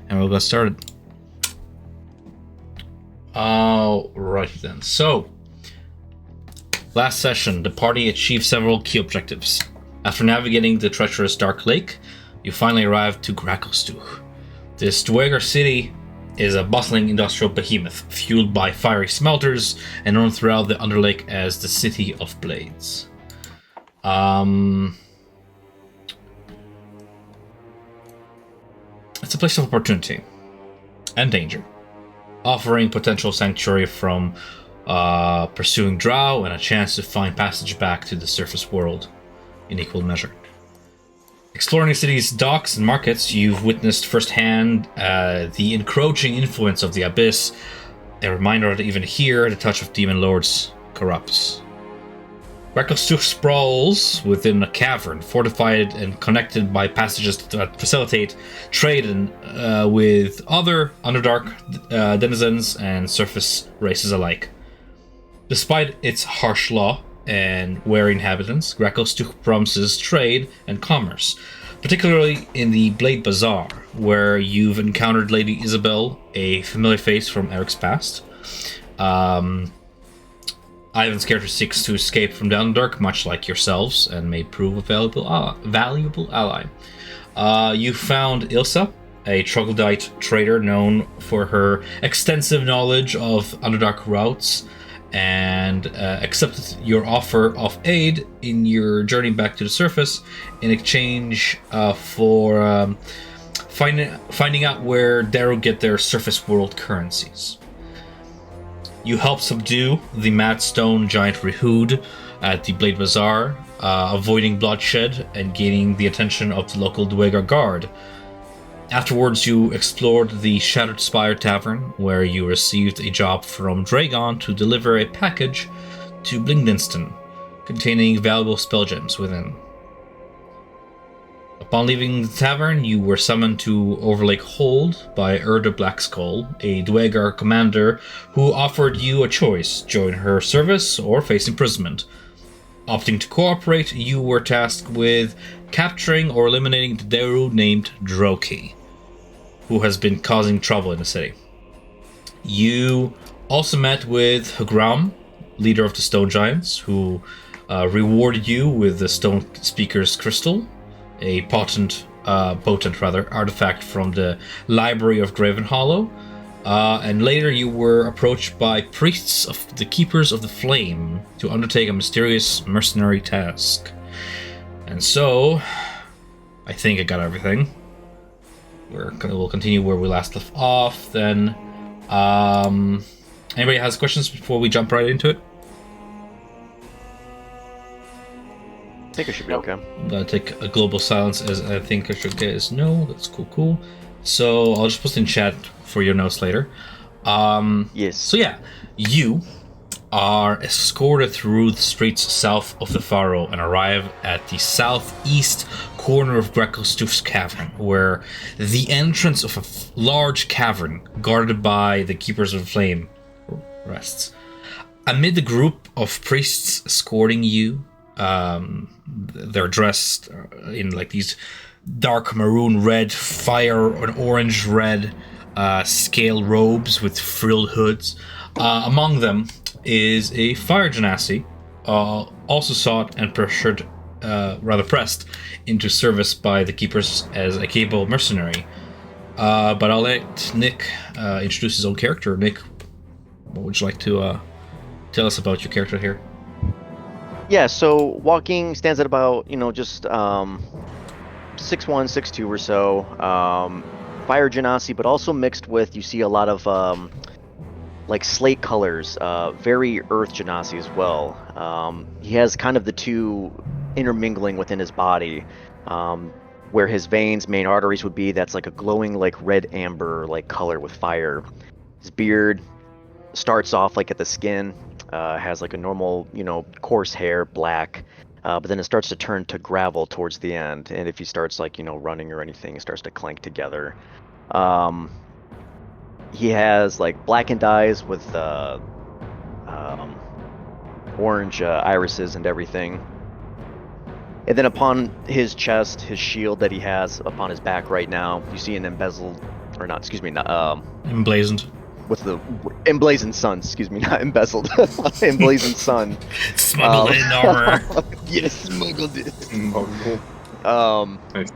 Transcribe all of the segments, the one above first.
and we'll get started. Alright then. So, last session, the party achieved several key objectives. After navigating the treacherous Dark Lake, you finally arrived to Grakelstuch. This Dweger city is a bustling industrial behemoth, fueled by fiery smelters and known throughout the Underlake as the City of Blades. It's a place of opportunity and danger, offering potential sanctuary from pursuing drow and a chance to find passage back to the surface world in equal measure. Exploring the city's docks and markets, you've witnessed firsthand the encroaching influence of the Abyss, a reminder that even here, the touch of demon lords corrupts. Grakelstuch sprawls within a cavern, fortified and connected by passages that facilitate trade with other Underdark denizens and surface races alike. Despite its harsh law and wary inhabitants, Grakelstuch promises trade and commerce, particularly in the Blade Bazaar, where you've encountered Lady Isabel, a familiar face from Eric's past. Ivan's character seeks to escape from the Underdark, much like yourselves, and may prove a valuable ally. You found Ilsa, a troglodyte trader known for her extensive knowledge of Underdark routes, and accepted your offer of aid in your journey back to the surface in exchange for finding out where Daru get their surface world currencies. You help subdue the mad stone giant Rehud at the Blade Bazaar, avoiding bloodshed and gaining the attention of the local Dweger guard. Afterwards, you explored the Shattered Spire Tavern, where you received a job from Dragon to deliver a package to Blingdenston, containing valuable spell gems within. Upon leaving the tavern, you were summoned to Overlake Hold by Erda Blackskull, a Dweger commander who offered you a choice: join her service or face imprisonment. Opting to cooperate, you were tasked with capturing or eliminating the Daru named Droki, who has been causing trouble in the city. You also met with Hagram, leader of the Stone Giants, who rewarded you with the Stone Speaker's Crystal, a potent artifact from the Library of Graven Hollow. And later you were approached by priests of the Keepers of the Flame to undertake a mysterious mercenary task. And so, I think I got everything. We'll continue where we last left off, then. Anybody has questions before we jump right into it? I think it should be okay. I'm gonna take a global silence as I think I should get is no. That's cool. So I'll just post in chat for your notes later. Yes. So yeah, you are escorted through the streets south of the Faro and arrive at the southeast corner of Grakelstuch's cavern, where the entrance of a large cavern guarded by the Keepers of the Flame rests. Amid the group of priests escorting you, they're dressed in like these dark maroon red, fire and orange red scale robes with frilled hoods. Among them is a fire genasi, also sought and pressed into service by the Keepers as a capable mercenary. But I'll let Nick introduce his own character. Nick, what would you like to tell us about your character here? Yeah, so walking stands at about, just 6'1", 6'2" or so. Fire genasi, but also mixed with, you see a lot of like slate colors, very earth genasi as well. He has kind of the two intermingling within his body, where his veins, main arteries would be, that's like a glowing like red amber like color with fire. His beard starts off like at the skin, has like a normal, coarse hair, black, but then it starts to turn to gravel towards the end, and if he starts like, running or anything, it starts to clank together. He has like blackened eyes with orange irises and everything. And then upon his chest, his shield that he has upon his back right now, you see an embezzled or not, excuse me, not, Emblazoned. what's the emblazoned sun? Excuse me, not embezzled. Emblazoned sun. Smuggled in armor. Yes, smuggled it. Smuggle. Nice.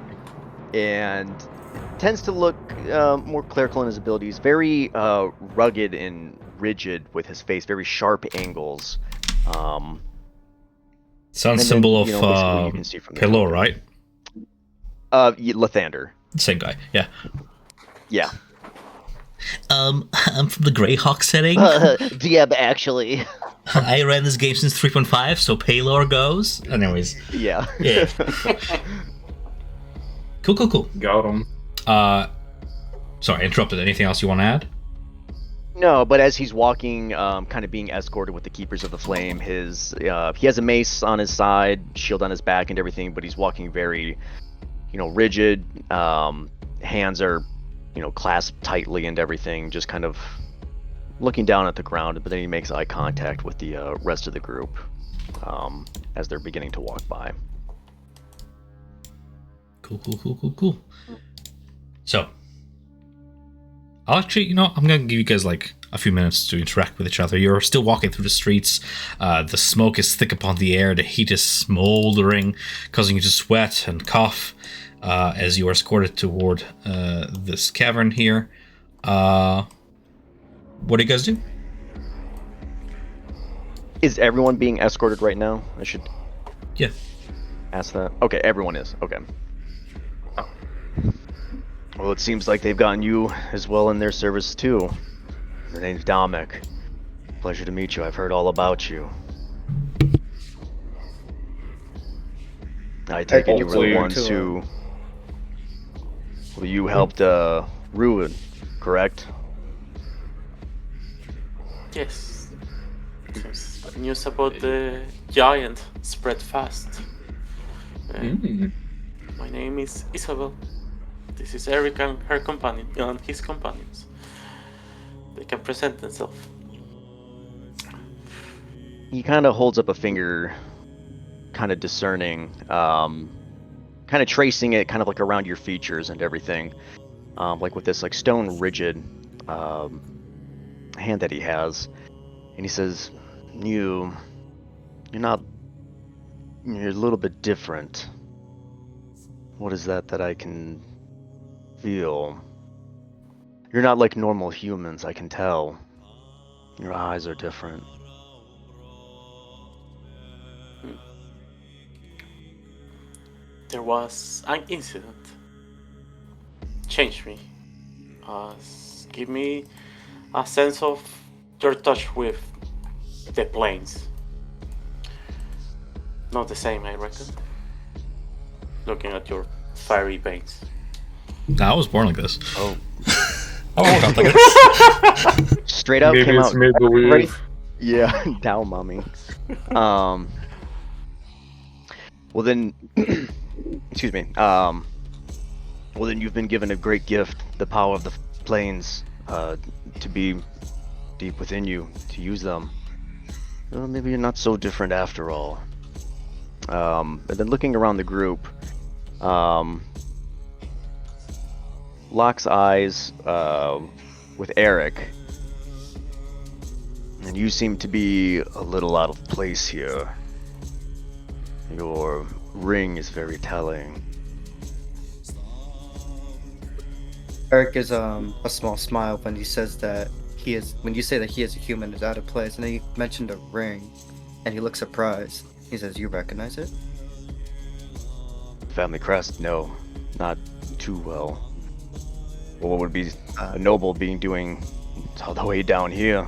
And tends to look more clerical in his abilities. Very rugged and rigid with his face. Very sharp angles. Sounds symbol of basically you can see from the Pillow, token. right? Lathander. Same guy. Yeah. Yeah. I'm from the Greyhawk setting. DM, actually. I ran this game since 3.5, so Paylor goes. Anyways. Yeah. Yeah. Cool. Got him. Sorry, I interrupted. Anything else you want to add? No, but as he's walking, kind of being escorted with the Keepers of the Flame, he has a mace on his side, shield on his back, and everything. But he's walking very, rigid. Hands are, clasped tightly and everything. Just kind of looking down at the ground. But then he makes eye contact with the rest of the group as they're beginning to walk by. Cool. So, I'll actually, I'm going to give you guys like a few minutes to interact with each other. You're still walking through the streets. The smoke is thick upon the air. The heat is smoldering, causing you to sweat and cough as you are escorted toward this cavern here. What do you guys do? Is everyone being escorted right now? I should ask that. Okay, everyone is. Okay. Well, it seems like they've gotten you as well in their service too. Your name's Dominic. Pleasure to meet you. I've heard all about you. I take it you were the ones who... Well, you helped Ruin, correct? Yes. Seems the news about the giant spread fast. My name is Isabel. This is Eric and her companion, and his companions. They can present themselves. He kind of holds up a finger, kind of discerning, kind of tracing it kind of like around your features and everything. Like with this like stone rigid hand that he has. And he says, you're a little bit different. What is that I can feel? You're not like normal humans, I can tell. Your eyes are different. There was an incident. Changed me. Give me a sense of your touch with the planes. Not the same, I reckon. Looking at your fiery veins. I was born like this. Oh. I woke up like this. Straight up Maybe came it's out. made believe. Right? Yeah, down, mommy. Well then, excuse me. Well then, you've been given a great gift, the power of the planes, to be deep within you, to use them. Well, maybe you're not so different after all. And then looking around the group, locks eyes with Eric, and you seem to be a little out of place here. Your ring is very telling. Eric is a small smile when he says that when you say that he is a human is out of place, and then you mentioned a ring, and he looks surprised. He says, "You recognize it?" Family crest? No, not too well. Well, what would be a noble being doing all the way down here?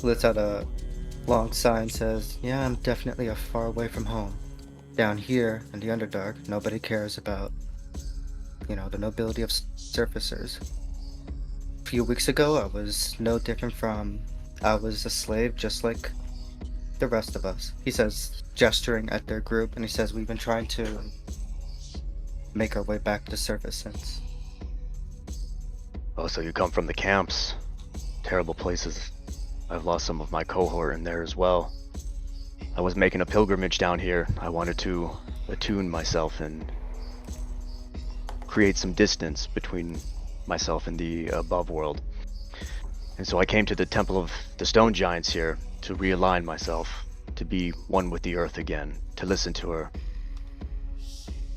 Lets out a long sigh and says, "Yeah, I'm definitely far away from home. Down here in the Underdark, nobody cares about, the nobility of surfacers. A few weeks ago, I was no different I was a slave just like the rest of us." He says, gesturing at their group, and he says, "We've been trying to make our way back to the surface since." Oh, so you come from the camps. Terrible places. I've lost some of my cohort in there as well. I was making a pilgrimage down here. I wanted to attune myself and create some distance between myself and the above world. And so I came to the Temple of the Stone Giants here to realign myself, to be one with the earth again, to listen to her.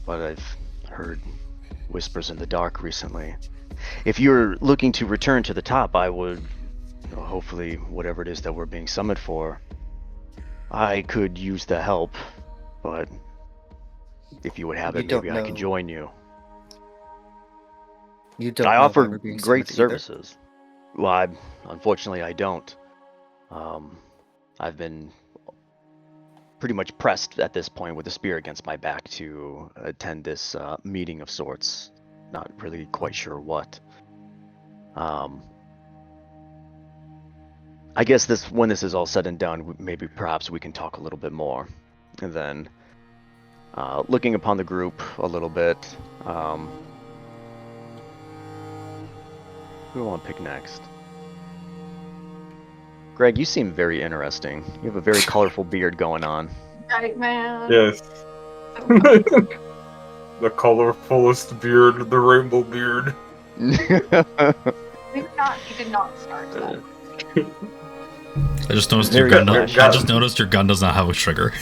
But I've heard whispers in the dark recently. If you're looking to return to the top, I would, hopefully, whatever it is that we're being summoned for, I could use the help, but if you would have it, maybe I could join you. You don't I know offer why we're being great summoned either? services. Well, unfortunately, I don't. I've been pretty much pressed at this point with a spear against my back to attend this meeting of sorts. Not really quite sure what. I guess when this is all said and done, maybe perhaps we can talk a little bit more. And then, looking upon the group a little bit, who do I want to pick next? Greg, you seem very interesting. You have a very colorful beard going on. Right, man. Yes. So The colorfulest beard, the rainbow beard. maybe not. You did not start that. I just noticed Very your gun. good. I just noticed your gun does not have a trigger.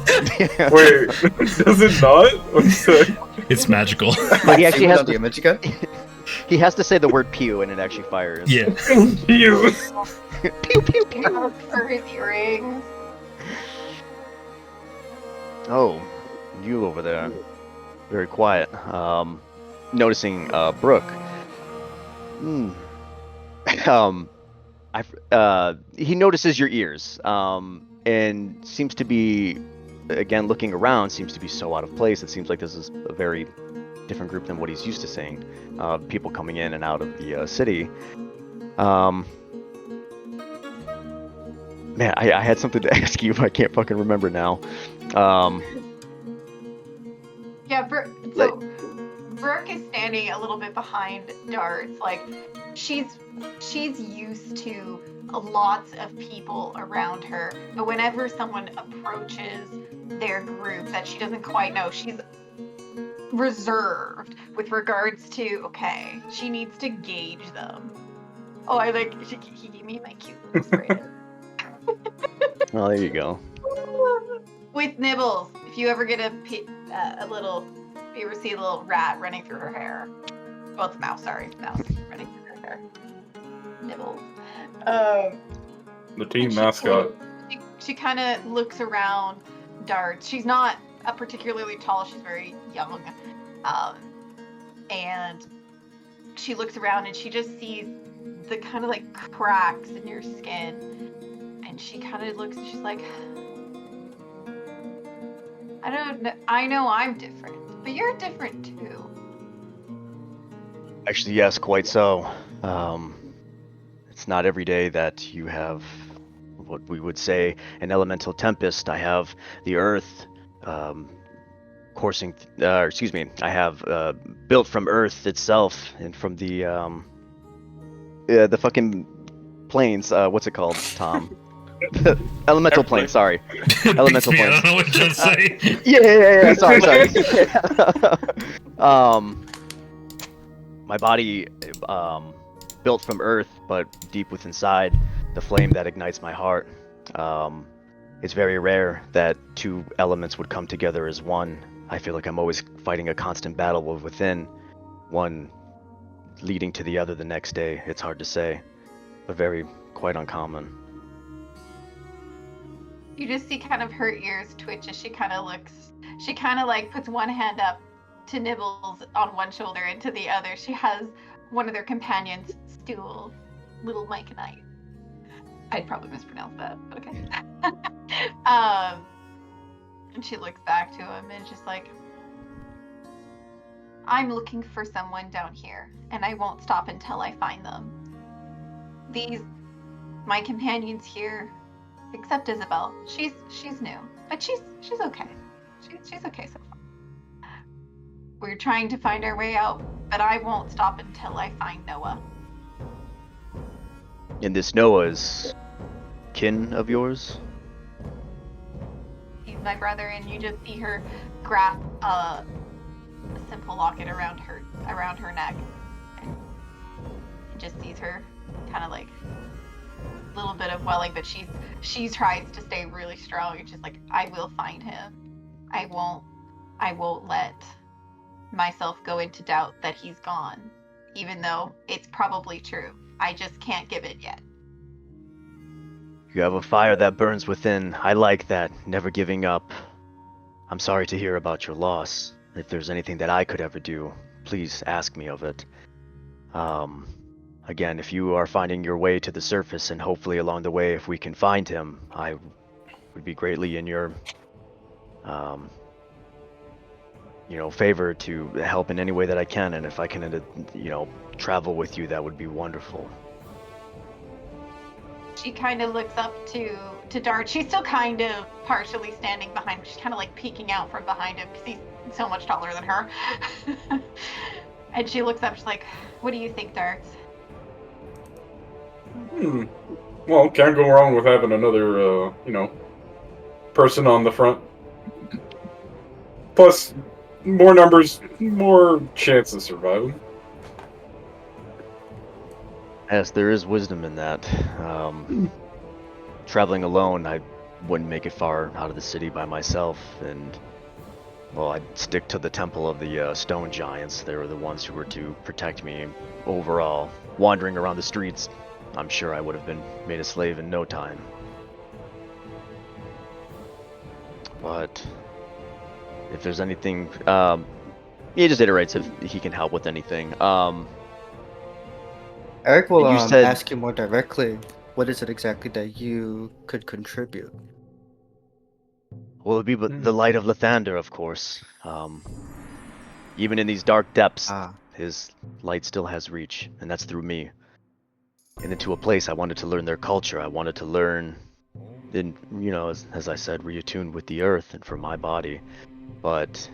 Wait, does it not? What's that? It's magical. But he actually See has what to, damage gun? he has to say the word pew and it actually fires. Yeah. You. Pew pew pew. For his earrings. Oh, you over there. Very quiet. Noticing Brooke. He notices your ears. And seems to be, again, looking around, seems to be so out of place. It seems like this is a very different group than what he's used to seeing. People coming in and out of the city. Man, I had something to ask you, but I can't fucking remember now. Yeah, so Brooke is standing a little bit behind Darts. Like, she's used to lots of people around her, but whenever someone approaches their group that she doesn't quite know, she's reserved with regards to, okay, she needs to gauge them. Oh, he gave me my cute little spray. Oh, there you go. With Nibbles, if you ever get you ever see a little rat running through her hair. Well, it's a mouse, sorry. Mouse running through her hair. Nibbles. The team mascot. She kind of looks around Darts. She's not particularly tall. She's very young. And she looks around and she just sees the kind of like cracks in your skin. And she kind of looks and she's like, I don't know. I know I'm different, but you're different too. Actually, yes, quite so. It's not every day that you have what we would say an elemental tempest. I have the earth coursing. I have built from earth itself and from the fucking planes. What's it called, Tom? Elemental plane. Sorry, elemental I plane. don't know what to say. Yeah. Sorry. My body, built from earth, but deep within inside, the flame that ignites my heart. It's very rare that two elements would come together as one. I feel like I'm always fighting a constant battle within, one leading to the other the next day. It's hard to say, but quite uncommon. You just see kind of her ears twitch as she kind of like puts one hand up to Nibbles on one shoulder and to the other she has one of their companions stool, little Mike and I. I'd probably mispronounce that, but okay. And she looks back to him and just like, I'm looking for someone down here, and I won't stop until I find them. My companions here, except Isabel, she's new, but she's okay. She's okay so far. We're trying to find our way out, but I won't stop until I find Noah. And this Noah is kin of yours? He's my brother, and you just see her grasp a simple the locket around her neck, and just sees her kind of like a little bit of welling, but she tries to stay really strong. It's just like, I will find him. I won't let myself go into doubt that he's gone, even though it's probably true. I just can't give it yet. You have a fire that burns within. I like that. Never giving up. I'm sorry to hear about your loss. If there's anything that I could ever do, please ask me of it. Again, if you are finding your way to the surface, and hopefully along the way, if we can find him, I would be greatly in your, favor to help in any way that I can. And if I can, travel with you, that would be wonderful. She kind of looks up to Dart. She's still kind of partially standing behind him. She's kind of like peeking out from behind him because he's so much taller than her. And she looks up. She's like, "What do you think, Darts?" Well, can't go wrong with having another, person on the front. Plus, more numbers, more chance of surviving. Yes, there is wisdom in that. Traveling alone, I wouldn't make it far out of the city by myself, and well, I'd stick to the temple of the stone giants. They were the ones who were to protect me. Overall, wandering around the streets, I'm sure I would have been made a slave in no time. But if there's anything, he just iterates if he can help with anything. Eric will You said- ask you more directly. What is it exactly that you could contribute? Well, it'd be the light of Lathander, of course. Even in these dark depths, his light still has reach, and that's through me. And into a place I wanted to learn their culture. I wanted to learn, and as I said, reattune with the earth and for my body. But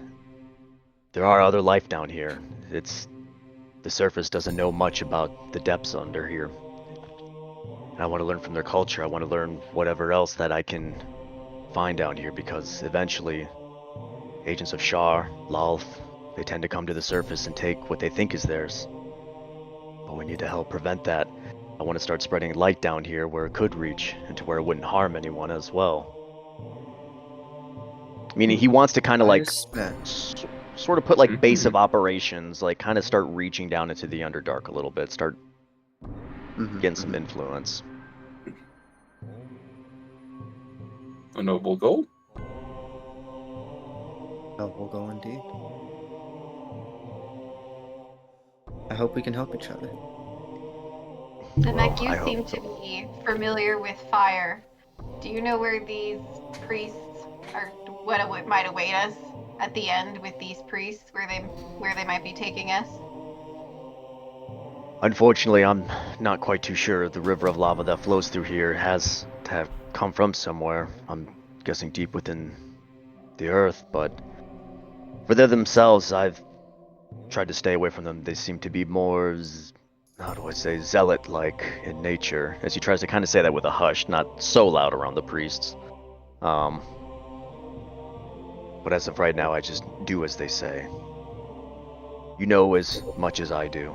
there are other life down here. The surface doesn't know much about the depths under here. And I want to learn from their culture. I want to learn whatever else that I can find down here, because eventually agents of Shar, Lalth, they tend to come to the surface and take what they think is theirs. But we need to help prevent that. I want to start spreading light down here where it could reach, and to where it wouldn't harm anyone as well. Meaning he wants to kind of like sort of put like base of operations, like kind of start reaching down into the Underdark a little bit, start getting some influence. A noble goal. Noble goal indeed. I hope we can help each other. Namek, you I seem hope to so. be familiar with fire. Do you know where these priests are? What might await us at the end with these priests? Where they might be taking us? Unfortunately, I'm not quite too sure. The river of lava that flows through here has to have come from somewhere. I'm guessing deep within the earth, but for them themselves, I've tried to stay away from them. They seem to be more, how do I say, zealot-like in nature. As he tries to kind of say that with a hush, not so loud around the priests. But as of right now, I just do as they say. You know as much as I do.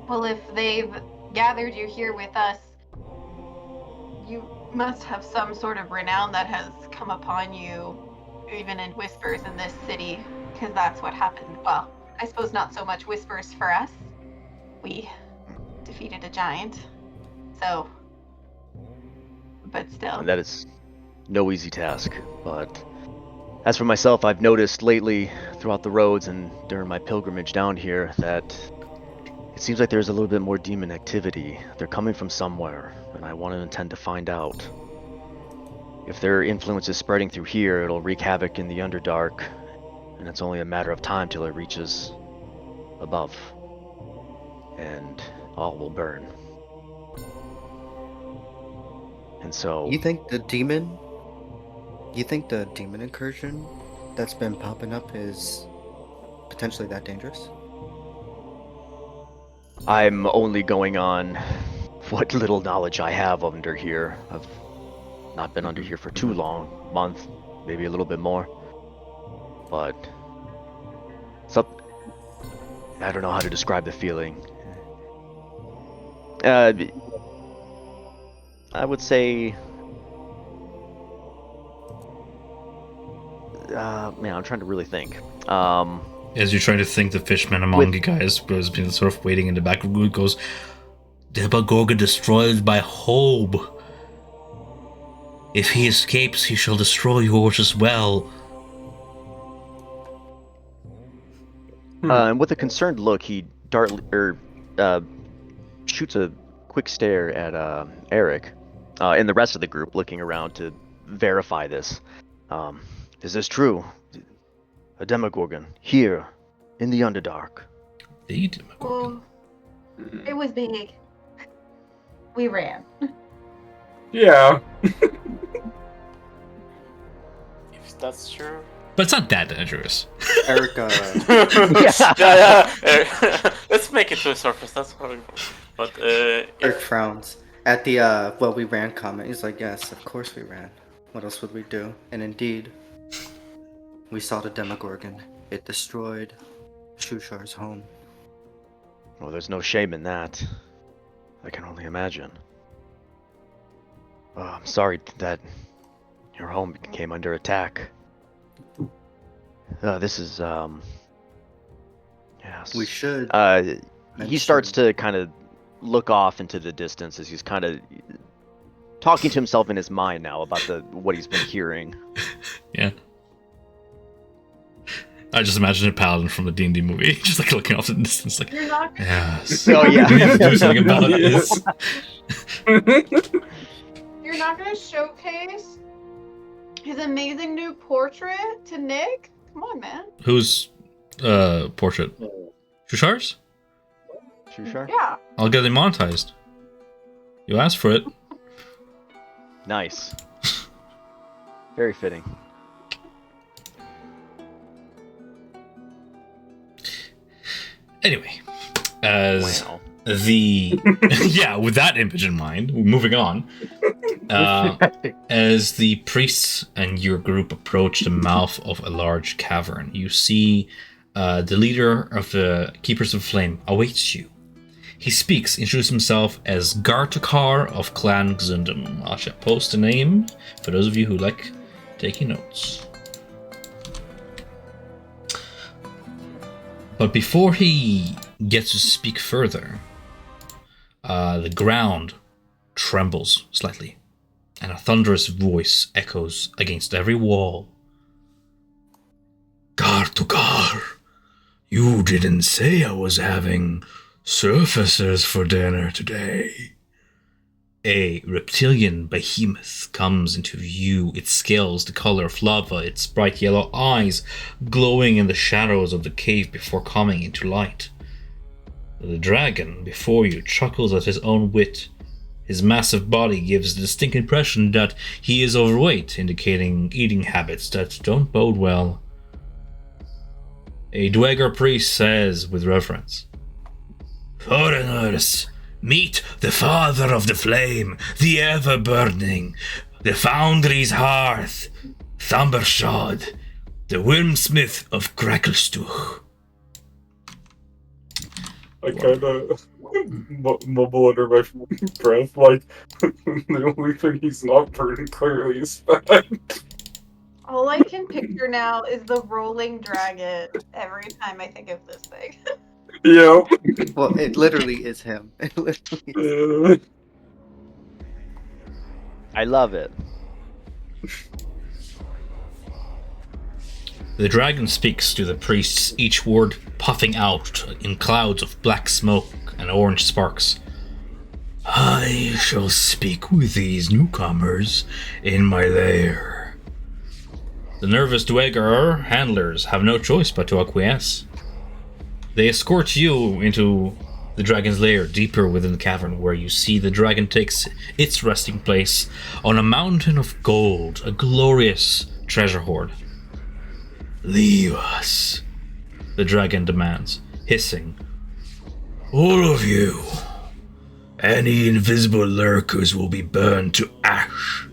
Well, if they've gathered you here with us, you must have some sort of renown that has come upon you, even in whispers in this city, because that's what happened. Well, I suppose not so much whispers for us. We defeated a giant, so, but still. And that is no easy task, but as for myself, I've noticed lately throughout the roads and during my pilgrimage down here that it seems like there's a little bit more demon activity. They're coming from somewhere, and I want to intend to find out. If their influence is spreading through here, it'll wreak havoc in the Underdark, and it's only a matter of time till it reaches above, and all will burn. And so... You think the demon incursion that's been popping up is potentially that dangerous? I'm only going on what little knowledge I have under here. I've not been under here for too long, month, maybe a little bit more. But I don't know how to describe the feeling. I would say, man, I'm trying to really think. As you're trying to think, the fishman among you guys has been sort of waiting in the back of the group, goes, Demogorgon destroyed by Hob. If he escapes, he shall destroy yours as well. And with a concerned look, he shoots a quick stare at Eric and the rest of the group, looking around to verify this. Is this true? A Demogorgon here in the Underdark. The Demogorgon. Well, it was big. We ran. Yeah. If that's true. But it's not that dangerous. Erica. yeah. Let's make it to the surface. That's horrible. But Eric frowns at the well, we ran comment. He's like, yes, of course we ran. What else would we do? And indeed, we saw the Demogorgon. It destroyed Shushar's home. Well, there's no shame in that. I can only imagine. I'm sorry that your home came under attack. This is yes. We should. He starts to kind of look off into the distance as he's kind of talking to himself in his mind now about what he's been hearing. Yeah. I just imagine a paladin from the D&D movie, just like looking off in the distance, like, You're not gonna, yes. Oh yeah. We have to do something about this. you're not gonna showcase his amazing new portrait to Nick? Come on, man. Whose portrait? Shushar's? Shushar? Yeah. I'll get it monetized. You asked for it. Nice. Very fitting. Anyway, as Wow. yeah, with that image in mind, moving on. As the priests and your group approach the mouth of a large cavern, you see the leader of the Keepers of Flame awaits you. He speaks, introduces himself as Gartakar of Clan Xundum. I shall post a name for those of you who like taking notes. But before he gets to speak further, the ground trembles slightly, and a thunderous voice echoes against every wall. Gartukar, you didn't say I was having surfacers for dinner today. A reptilian behemoth comes into view, its scales the color of lava, its bright yellow eyes glowing in the shadows of the cave before coming into light. The dragon before you chuckles at his own wit. His massive body gives the distinct impression that he is overweight, indicating eating habits that don't bode well. A Dweger priest says with reverence, Foreigners, meet the father of the flame, the ever-burning, the foundry's hearth, Themberchaud, the wormsmith of Crackelstuch. I kind of mumble under my breath, like, the only thing he's not burning clearly is fat. All I can picture now is the rolling dragon every time I think of this thing. Yeah. Well, it literally is him. It literally is. I love it. The dragon speaks to the priests, each word puffing out in clouds of black smoke and orange sparks. I shall speak with these newcomers in my lair. The nervous Dweger handlers have no choice but to acquiesce. They escort you into the dragon's lair deeper within the cavern, where you see the dragon takes its resting place on a mountain of gold, a glorious treasure hoard. Leave us, the dragon demands, hissing. All of you. Any invisible lurkers will be burned to ash.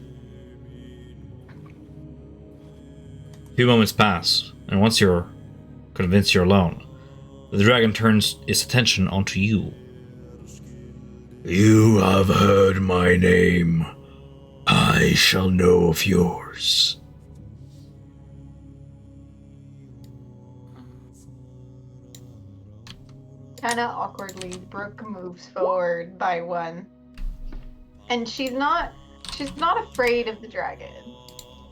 A few moments pass, and once you're convinced you're alone. The dragon turns its attention onto you. You have heard my name. I shall know of yours. Kinda awkwardly, Brooke moves forward by one. And she's not afraid of the dragon.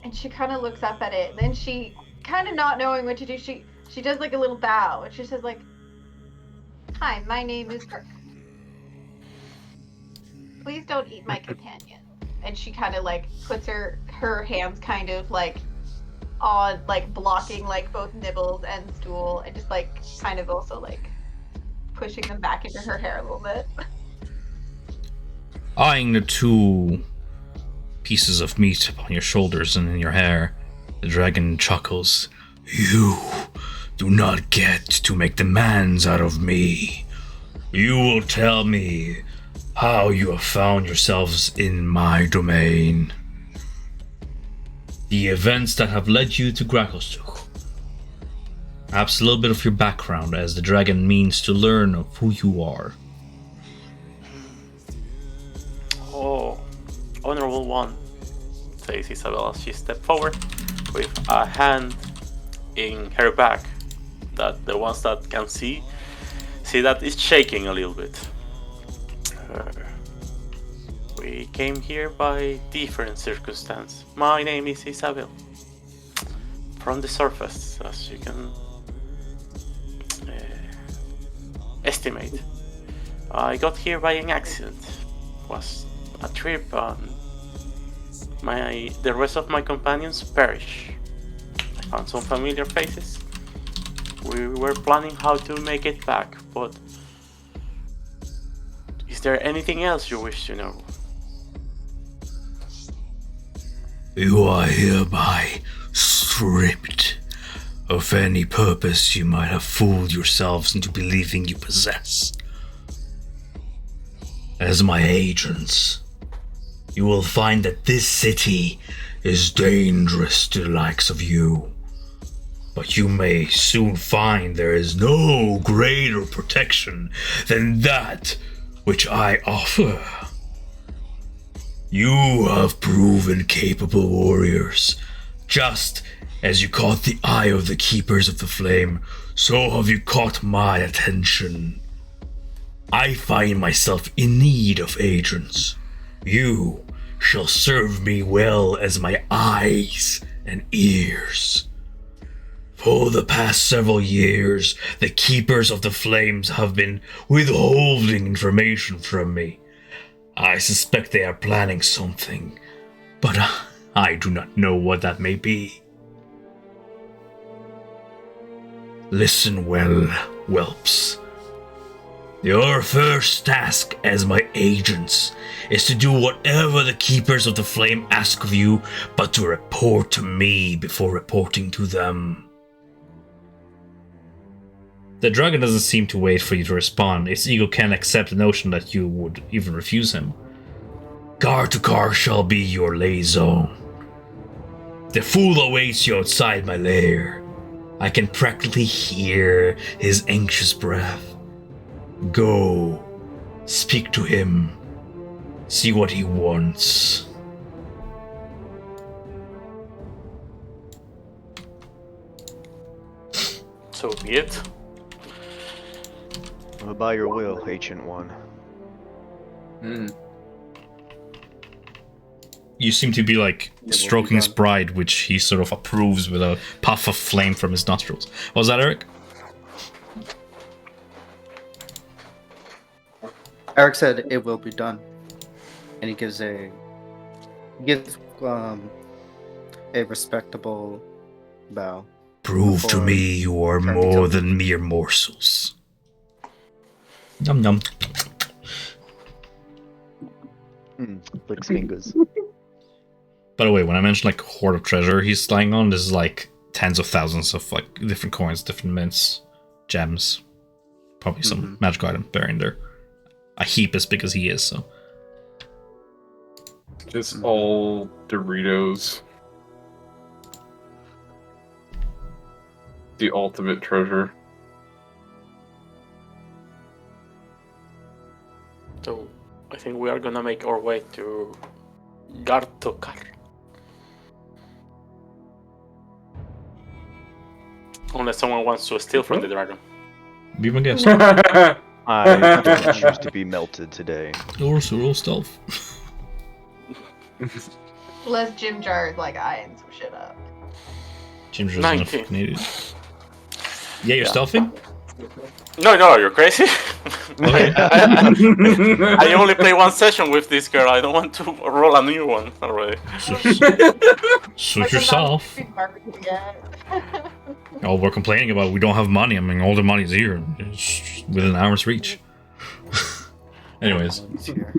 And she kind of looks up at it, and then she, kind of not knowing what to do, she does like a little bow, and she says like, "Hi, my name is Brooke. Please don't eat my companion." And she kind of like puts her hands kind of like on, like blocking like both nibbles and stool, and just like kind of also like pushing them back into her hair a little bit. Eyeing the two pieces of meat upon your shoulders and in your hair, the dragon chuckles. You do not get to make demands out of me. You will tell me how you have found yourselves in my domain. The events that have led you to Grakelstuch. Perhaps a little bit of your background, as the dragon means to learn of who you are. Oh, honorable one, says Isabel as she steps forward with a hand in her back, that the ones that can see that it's shaking a little bit. We came here by different circumstance. My name is Isabel. From the surface, as you can estimate, I got here by an accident. It was a trip, and the rest of my companions perished. I found some familiar faces. We were planning how to make it back, but is there anything else you wish to know? You are hereby stripped of any purpose you might have fooled yourselves into believing you possess. As my agents, you will find that this city is dangerous to the likes of you. But you may soon find there is no greater protection than that which I offer. You have proven capable warriors. Just as you caught the eye of the Keepers of the Flame, so have you caught my attention. I find myself in need of agents. You shall serve me well as my eyes and ears. For the past several years, the Keepers of the Flames have been withholding information from me. I suspect they are planning something, but I do not know what that may be. Listen well, whelps. Your first task as my agents is to do whatever the Keepers of the Flame ask of you, but to report to me before reporting to them. The dragon doesn't seem to wait for you to respond. Its ego can't accept the notion that you would even refuse him. Car to car shall be your liaison. The fool awaits you outside my lair. I can practically hear his anxious breath. Go, speak to him, see what he wants. So be it. By your will, Ancient One. You seem to be like stroking his pride, which he sort of approves with a puff of flame from his nostrils. Was that Eric? Eric said it will be done, and he gives a respectable bow. Prove to me you are more than mere morsels. Yum yum. Licks fingers. By the way, when I mentioned like hoard of treasure he's lying on, this is like tens of thousands of like different coins, different mints, gems, probably some magic item buried there. A heap as big as he is, so. Just all Doritos. The ultimate treasure. So I think we are gonna make our way to Gartokar. Unless someone wants to steal from the dragon. Be my guest. I don't choose to be melted today. Or roll stealth. Unless Jim Jar is like eyeing some shit up. Jim's just gonna 19. fucking idiot. Yeah, you're stealthing? No, you're crazy. Okay. I only play one session with this girl. I don't want to roll a new one already. Suit yourself. All we're complaining about, we don't have money. I mean, all the money's here. It's within an hour's reach. Anyways. It's here.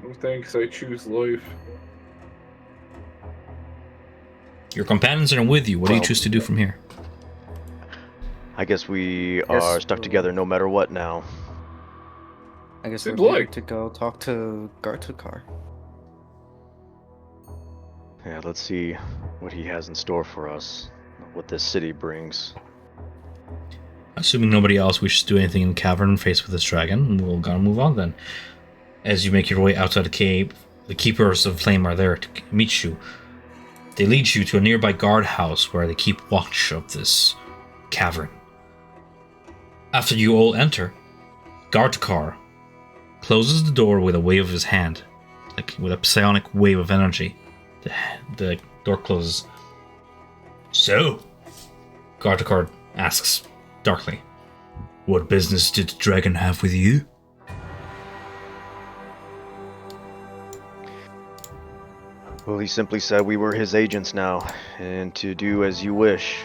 No thanks, I choose life. Your companions are with you. What do you Well- choose to do from here? I guess we Yes, are stuck we'll- together no matter what now. I guess Good we're ready luck. to go talk to Gartukar. Yeah, let's see what he has in store for us. What this city brings. Assuming nobody else wishes to do anything in the cavern faced with this dragon, we'll gotta move on then. As you make your way outside the cave, the keepers of flame are there to meet you. They lead you to a nearby guardhouse where they keep watch of this cavern. After you all enter, Gartukar closes the door with a wave of his hand, like with a psionic wave of energy. The door closes. So, Gartukar asks darkly, "What business did the dragon have with you?" Well, he simply said we were his agents now, and to do as you wish.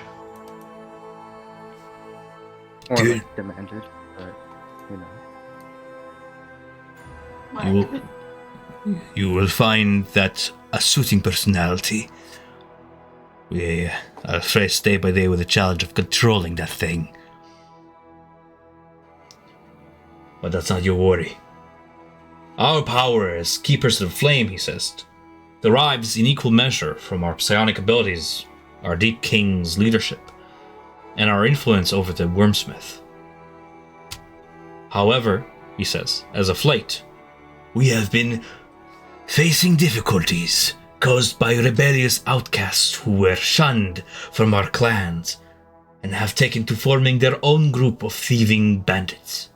Or Good. like demanded, but you know. You will find that a suiting personality. We are faced day by day with the challenge of controlling that thing. But that's not your worry. Our power as keepers of the flame, he says, derives in equal measure from our psionic abilities, our Deep King's leadership, and our influence over the Wormsmith. However, he says, as of late, we have been facing difficulties caused by rebellious outcasts who were shunned from our clans and have taken to forming their own group of thieving bandits.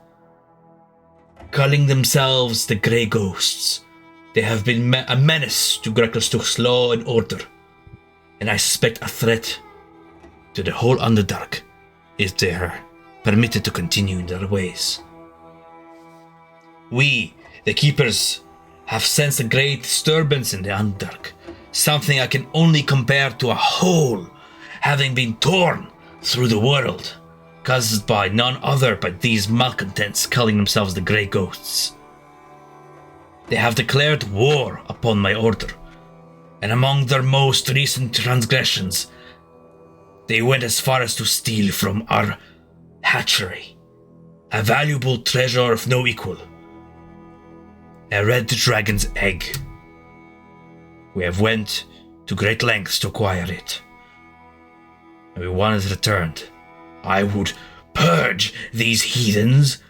Calling themselves the Grey Ghosts, they have been a menace to Grekelstuch's law and order, and I suspect a threat to the whole Underdark if they are permitted to continue in their ways. We, the Keepers, have sensed a great disturbance in the Underdark, something I can only compare to a hole having been torn through the world, caused by none other but these malcontents calling themselves the Grey Ghosts. They have declared war upon my order, and among their most recent transgressions, they went as far as to steal from our hatchery a valuable treasure of no equal. A red dragon's egg. We have went to great lengths to acquire it, and we want it returned. I would purge these heathens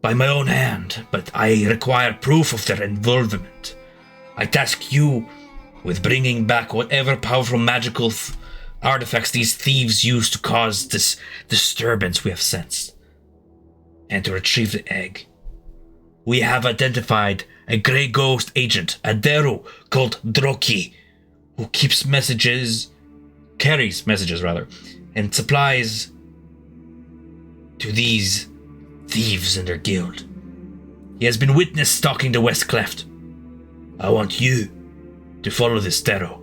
by my own hand, but I require proof of their involvement. I task you with bringing back whatever powerful magical artifacts these thieves used to cause this disturbance we have sensed, and to retrieve the egg. We have identified a Grey Ghost agent, a Deru called Droki, who carries messages, and supplies to these thieves and their guild. He has been witnessed stalking the West Cleft. I want you to follow this Deru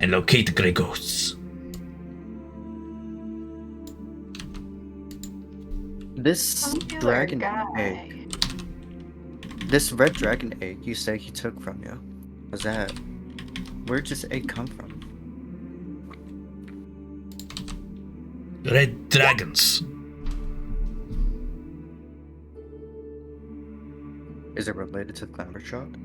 and locate the Grey Ghosts. This dragon egg. This red dragon egg you say he took from you. Where'd this egg come from? Red dragons. Is it related to Themberchaud?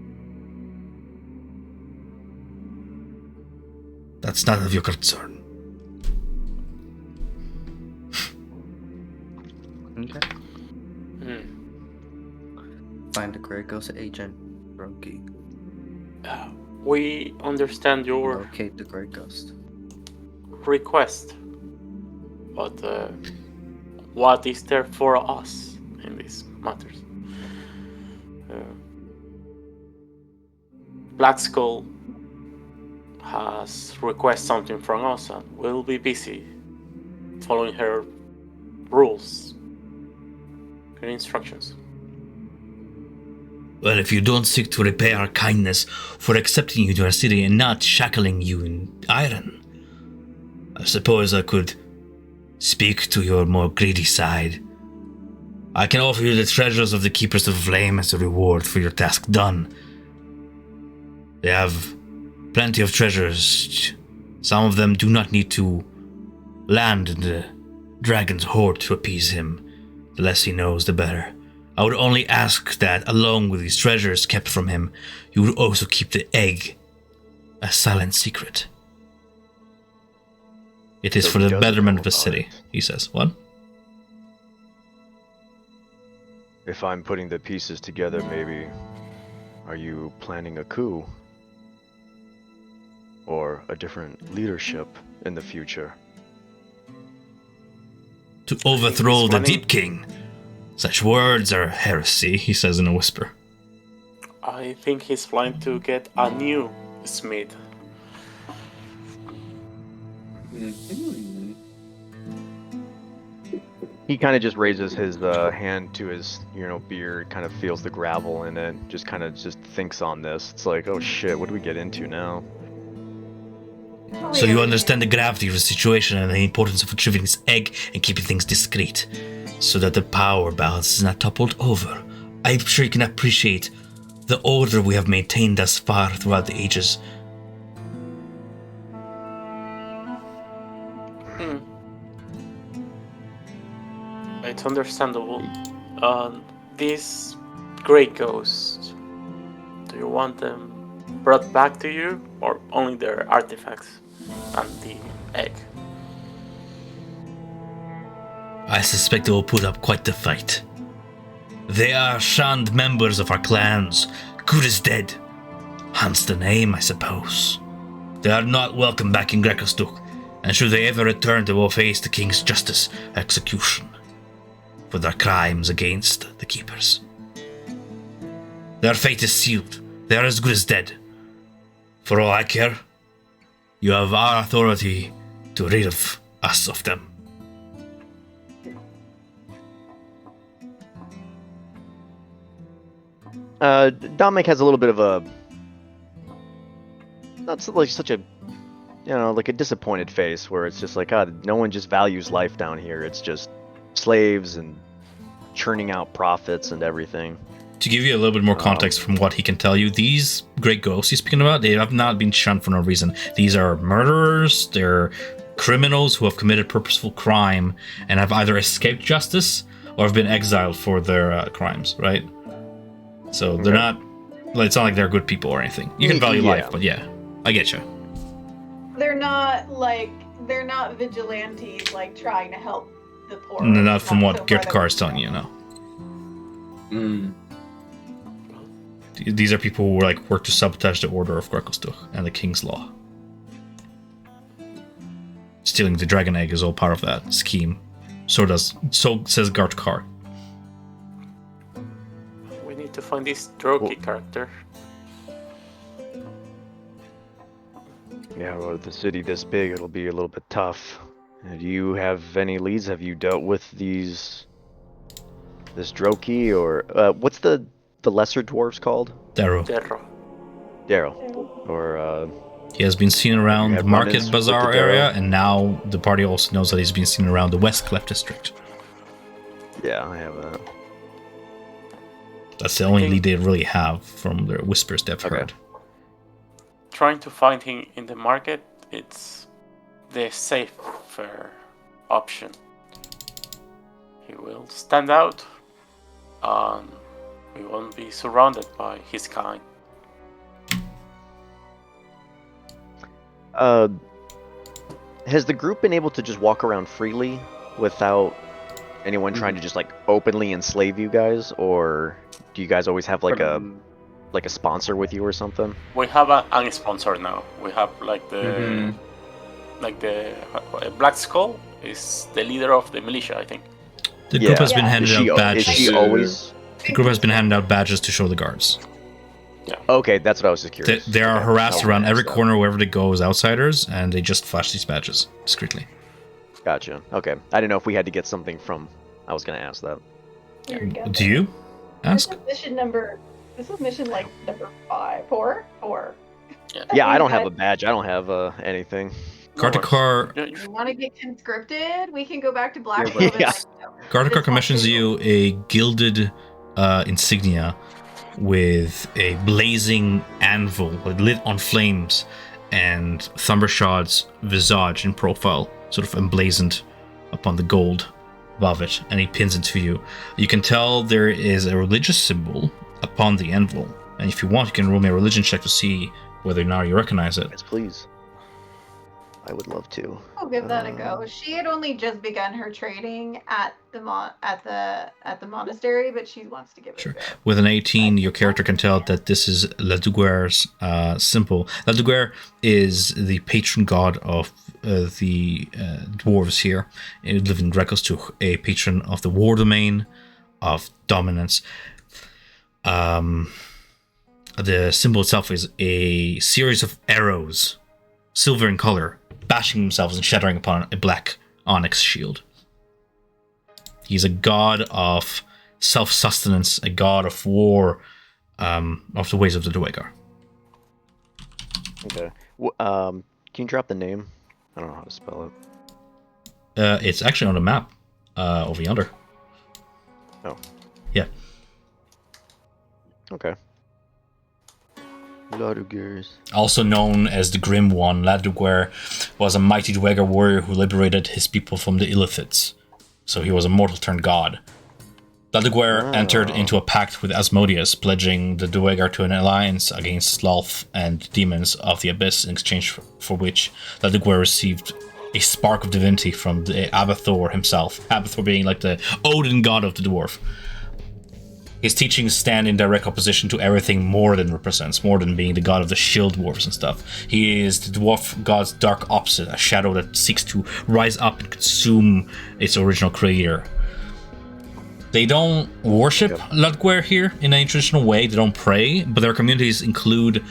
That's none of your concern. Okay. Find the Grey Ghost agent, Roki. We understand your Locate the Grey Ghost. request, but what is there for us in these matters? Black Skull has requested something from us, and we'll be busy following her rules, her instructions. Well, if you don't seek to repay our kindness for accepting you to our city and not shackling you in iron, I suppose I could speak to your more greedy side. I can offer you the treasures of the Keepers of Flame as a reward for your task done. They have plenty of treasures. Some of them do not need to land in the dragon's hoard to appease him. The less he knows, the better. I would only ask that, along with these treasures kept from him, you would also keep the egg a silent secret. It is So for he the doesn't betterment know of the about city, it. he says. What? If I'm putting the pieces together, maybe, are you planning a coup? Or a different leadership in the future? To overthrow the planning- Deep King. Such words are heresy, he says in a whisper. I think he's planning to get a new smith. He kind of just raises his hand to his, beard, kind of feels the gravel in it, just thinks on this. It's like, oh shit, what do we get into now? So you understand the gravity of the situation and the importance of retrieving this egg and keeping things discreet, so that the power balance is not toppled over. I'm sure you can appreciate the order we have maintained thus far throughout the ages. It's understandable. These Grey Ghosts, do you want them brought back to you, or only their artifacts and the egg? I suspect they will put up quite the fight. They are shunned members of our clans. Good is dead. Hence the name, I suppose. They are not welcome back in Grekostuk, and should they ever return, they will face the king's justice execution for their crimes against the keepers. Their fate is sealed. They are as good as dead. For all I care, you have our authority to rid of us of them. Dominic has a little bit of a, not like such a, like a disappointed face where it's just like, God, no one just values life down here. It's just slaves and churning out profits and everything. To give you a little bit more context from what he can tell you, these great ghosts he's speaking about, they have not been shunned for no reason. These are murderers, they're criminals who have committed purposeful crime and have either escaped justice or have been exiled for their crimes, right? So they're not, it's not like they're good people or anything. You can value life, but yeah, I get you. They're not vigilantes, like trying to help the poor. Not from so what far Gert that Carr we is telling know. you, no. These are people who work to sabotage the order of Grekostuk and the king's law. Stealing the dragon egg is all part of that scheme. So says Gert Carr. We need to find this Droki character. Yeah, well, with the city this big, it'll be a little bit tough. Do you have any leads? Have you dealt with this Droki, or what's the lesser dwarves called? Darrow. Darrow. Or he has been seen around had the Market run-ins with Bazaar the Darrow? area, and now the party also knows that he's been seen around the West Cleft district. Yeah, I have that. That's the only lead they really have from the whispers they've heard. Trying to find him in the market, it's the safer option. He will stand out, and we won't be surrounded by his kind. has the group been able to just walk around freely without anyone trying to just like openly enslave you guys, or do you guys always have like a sponsor with you or something? We have a sponsor now. We have like the Black Skull is the leader of the militia, I think. The group has been handing out badges. Is she always? The group has been handing out badges to show the guards. Yeah. Okay, that's what I was just curious. They are harassed around every corner wherever they go as outsiders, and they just flash these badges discreetly. Gotcha. Okay, I didn't know if we had to get something from. I was gonna ask that. Do you ask? This is mission like number 4. Yeah, I don't have a badge. I don't have anything. Gardecar. You want to get conscripted? We can go back to Blackfield. Yeah. Gardecar commissions you a gilded insignia with a blazing anvil lit on flames and Themberchaud's visage in profile sort of emblazoned upon the gold above it, and he pins it to you. You can tell there is a religious symbol upon the anvil, and if you want, you can roll me a religion check to see whether or not you recognize it. Yes, please. I would love to. I'll give that a go. She had only just begun her training at the monastery, but she wants to give it a go. With an 18, your character can tell that this is Laduguerre's symbol. Laduguerre is the patron god of the dwarves here. He lives in Dracostuch, a patron of the war domain, of dominance. The symbol itself is a series of arrows, silver in color, bashing themselves and shattering upon a black onyx shield. He's a god of self-sustenance, a god of war, of the ways of the Dwegar. Okay. Can you drop the name? I don't know how to spell it. It's actually on the map over yonder. Oh. Yeah. Okay. Laduguerres. Also known as the Grim One, Laduguerre was a mighty Dwegar warrior who liberated his people from the Illithids. So he was a mortal turned god. Laduguerre entered into a pact with Asmodeus, pledging the Dwegar to an alliance against sloth and demons of the Abyss, in exchange for which Laduguerre received a spark of divinity from the Abathor himself. Abathor being like the Odin god of the dwarf. His teachings stand in direct opposition to everything Moradin represents, Moradin being the god of the shield dwarves and stuff. He is the dwarf god's dark opposite, a shadow that seeks to rise up and consume its original creator. They don't worship Laduguerre here in any traditional way, they don't pray, but their communities include,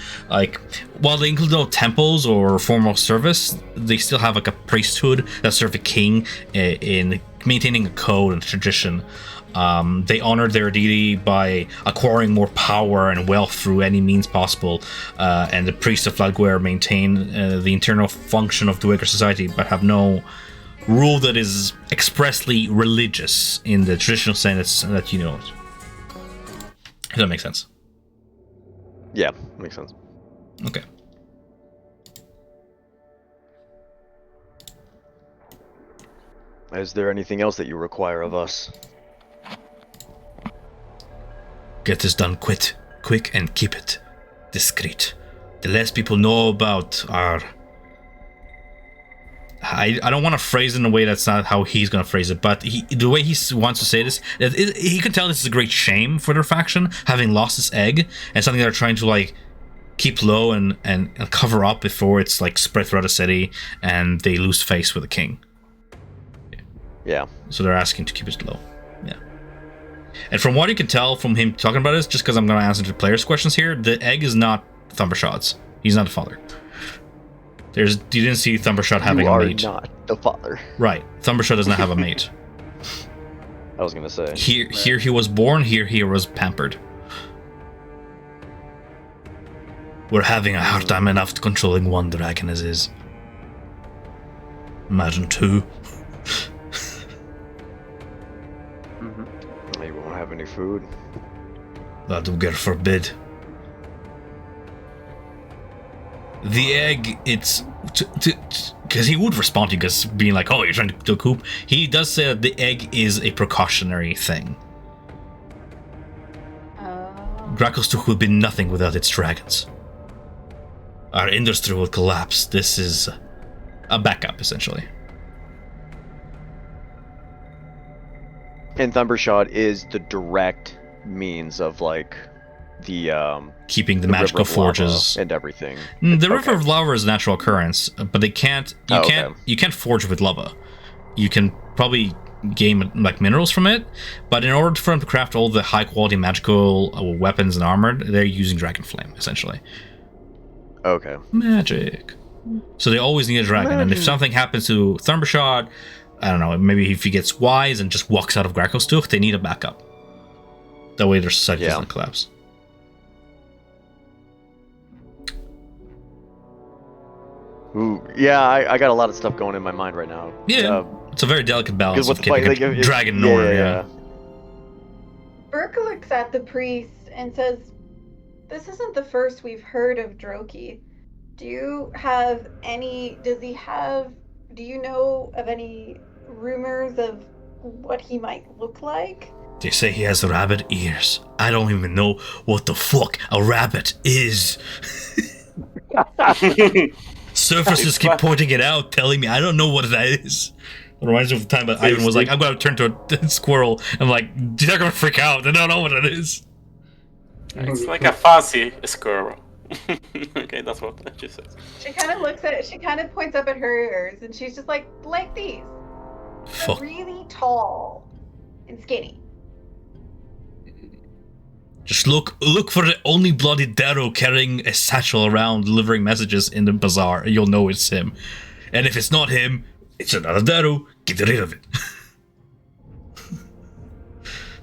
while they include no temples or formal service, they still have a priesthood that serve the king in maintaining a code and tradition. They honor their deity by acquiring more power and wealth through any means possible, and the priests of Laduguerre maintain the internal function of Dwegar society, but have no rule that is expressly religious in the traditional sense that you know it. Does that make sense? Yeah, makes sense. Okay. Is there anything else that you require of us? Get this done quick and keep it discreet. The less people know about our... I don't want to phrase it in a way that's not how he's going to phrase it, but the way he wants to say this, he can tell this is a great shame for their faction, having lost this egg, and something they're trying to keep low and cover up before it's spread throughout the city and they lose face with the king. Yeah. So they're asking to keep it low. Yeah. And from what you can tell from him talking about this, just because I'm going to answer the players' questions here, the egg is not Themberchaud's. He's not the father. You didn't see Themberchaud having a mate. You are not the father. Right. Themberchaud does not have a mate. I was going to say. Here he was born, here he was pampered. We're having a hard time enough controlling one dragon as is. Imagine two. You won't have any food. Laduguerre forbid. The egg, it's... Because he would respond to you guys being like, oh, you're trying to do a coup. He does say that the egg is a precautionary thing. Dracostuch would be nothing without its dragons. Our industry will collapse. This is a backup, essentially. And Themberchaud is the direct means of like the Keeping the river magical of lava forges. and everything. The river of lava is a natural occurrence, but they can't. You okay. You can't forge with lava. You can probably gain like minerals from it, but in order for them to craft all the high quality magical weapons and armor, they're using dragon flame essentially. Okay. Magic. So they always need a dragon, and if something happens to Themberchaud, I don't know, maybe if he gets wise and just walks out of Gracostuch, they need a backup. That way their society doesn't collapse. Ooh, yeah, I got a lot of stuff going in my mind right now. Yeah, it's a very delicate balance of the keeping fight, a dragon in order. Yeah. Burke looks at the priest and says, "This isn't the first we've heard of Droki. Do you know of any rumors of what he might look like?" They say he has rabbit ears. I don't even know what the fuck a rabbit is. Surfaces keep pointing it out, telling me I don't know what that is. It reminds me of the time that Ivan was like, I'm going to turn to a squirrel. I'm like, you're not going to freak out. I don't know what it is. It's like a fuzzy squirrel. Okay, that's what she says. She kind of points up at her ears, and she's just like these. They're really tall and skinny. Just look for the only bloody Darrow carrying a satchel around delivering messages in the bazaar, and you'll know it's him. And if it's not him, it's another Darrow. Get rid of it.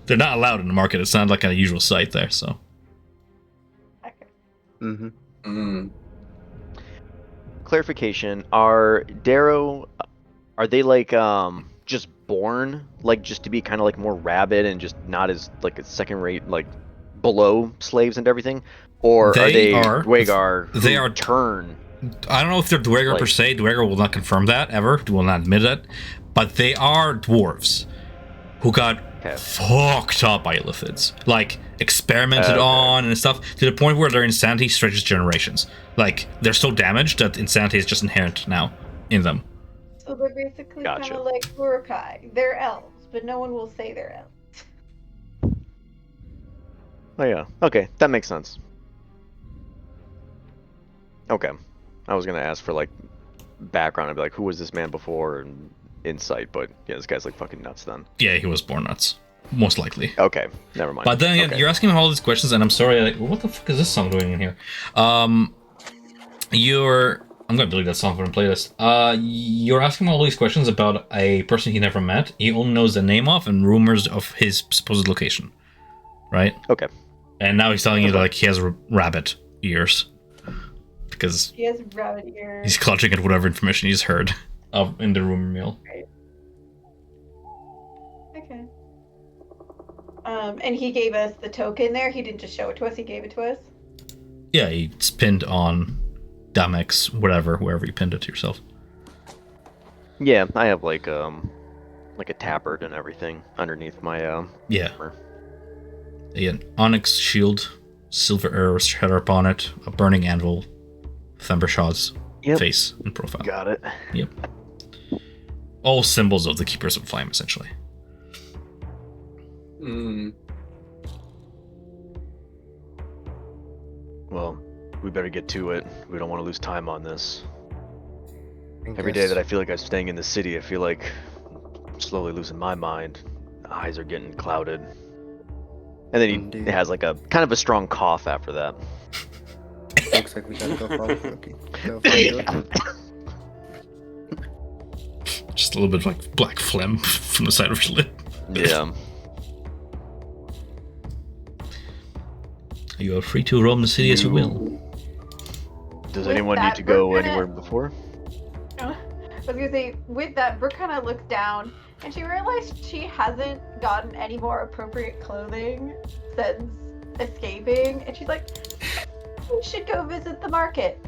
They're not allowed in the market. It's not like an unusual sight there, so. Clarification: are Darrow, are they like just born like just to be kind of like more rabid and just not as like a second rate like below slaves and everything, or are they Dwegar? They are turn. I don't know if they're Dwegar per se. Dwegar will not confirm that ever. Will not admit it. But they are dwarves who got fucked up by illithids, like experimented on and stuff, to the point where their insanity stretches generations. Like they're so damaged that insanity is just inherent now in them. So they're basically kind of like Urukai. They're elves, but no one will say they're elves. Oh yeah, okay, that makes sense. Okay, I was gonna ask for like background and be like, who was this man before, and insight, but yeah, this guy's like fucking nuts then. Yeah, he was born nuts, most likely. Okay, never mind. But then again, you're asking me all these questions, and I'm sorry, like, what the fuck is this song doing in here? I'm gonna delete that song from the playlist. You're asking all these questions about a person he never met. He only knows the name of and rumors of his supposed location, right? Okay. And now he's telling you that like he has rabbit ears because he has rabbit ears. He's clutching at whatever information he's heard of in the rumor mill. Right. Okay. And he gave us the token there. He didn't just show it to us. He gave it to us. Yeah, it's pinned on Damex, wherever you pinned it to yourself. Yeah, I have like a tabard and everything underneath my armor. An onyx shield, silver arrows shattered upon it, a burning anvil, Themberchaud's face and profile. Got it. Yep. All symbols of the Keepers of Flame, essentially. Well, we better get to it. We don't want to lose time on this. Every day that I feel like I'm staying in the city, I feel like I'm slowly losing my mind. The eyes are getting clouded. And then he has like a kind of a strong cough after that. Looks like we gotta go follow Rookie. Go find Just a little bit of like black phlegm from the side of your lip. Yeah. You are free to roam the city as you will. Does anyone need to go anywhere before? I was gonna say, with that, Brooke kind of looks down and she realized she hasn't gotten any more appropriate clothing since escaping, and she's like, we should go visit the market.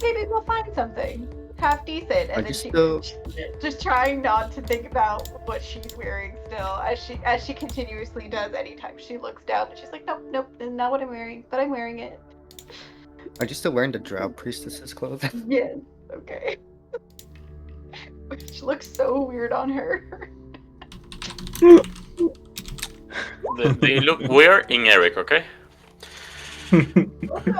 Maybe we'll find something half decent. And then she's just trying not to think about what she's wearing still, as she continuously does anytime she looks down. And she's like, nope, that's not what I'm wearing, but I'm wearing it. Are you still wearing the Drow Priestess's clothing? Yes. Okay. which looks so weird on her. They look weird in Eric, okay?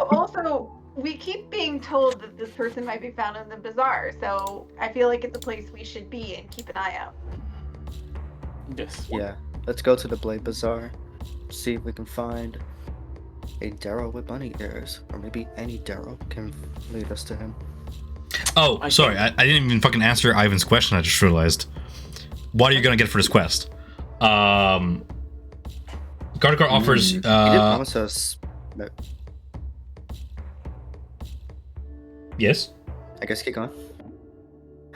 Also, we keep being told that this person might be found in the bazaar, so I feel like it's a place we should be and keep an eye out. Yes. Yeah, let's go to the Blade Bazaar. See if we can find a Darrow with bunny ears, or maybe any Darrow can lead us to him. Oh, sorry, I didn't even fucking answer Ivan's question. I just realized. What are you gonna get for this quest? Gardevoir offers. He did promise us. Yes. I guess keep going.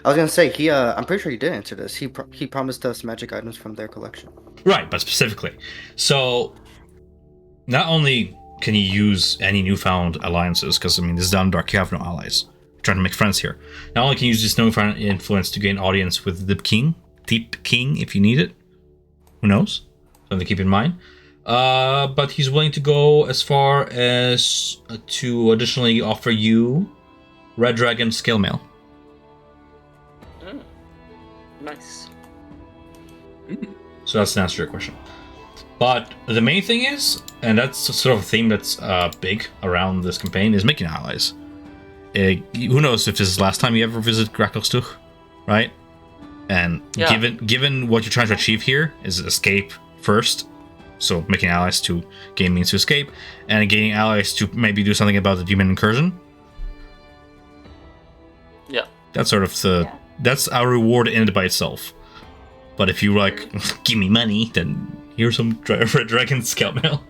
I was gonna say he. I'm pretty sure he did answer this. He promised us magic items from their collection. Right, but specifically. So, not only can you use any newfound alliances, because I mean, this is down dark. You have no allies. You're trying to make friends here. Not only can you use this newfound influence to gain audience with the king, Deep King, if you need it. Who knows? Something to keep in mind. But he's willing to go as far as to additionally offer you Red Dragon Scale Mail. Nice. So that's an answer to your question. But the main thing is, and that's sort of a theme that's big around this campaign, is making allies. Who knows if this is the last time you ever visit Grakelstuch, right? And given what you're trying to achieve here is escape first, so making allies to gain means to escape, and gaining allies to maybe do something about the demon incursion. Yeah. That's sort of that's our reward in it by itself. But if you like, give me money, then here's some Red Dragon Scout Mail.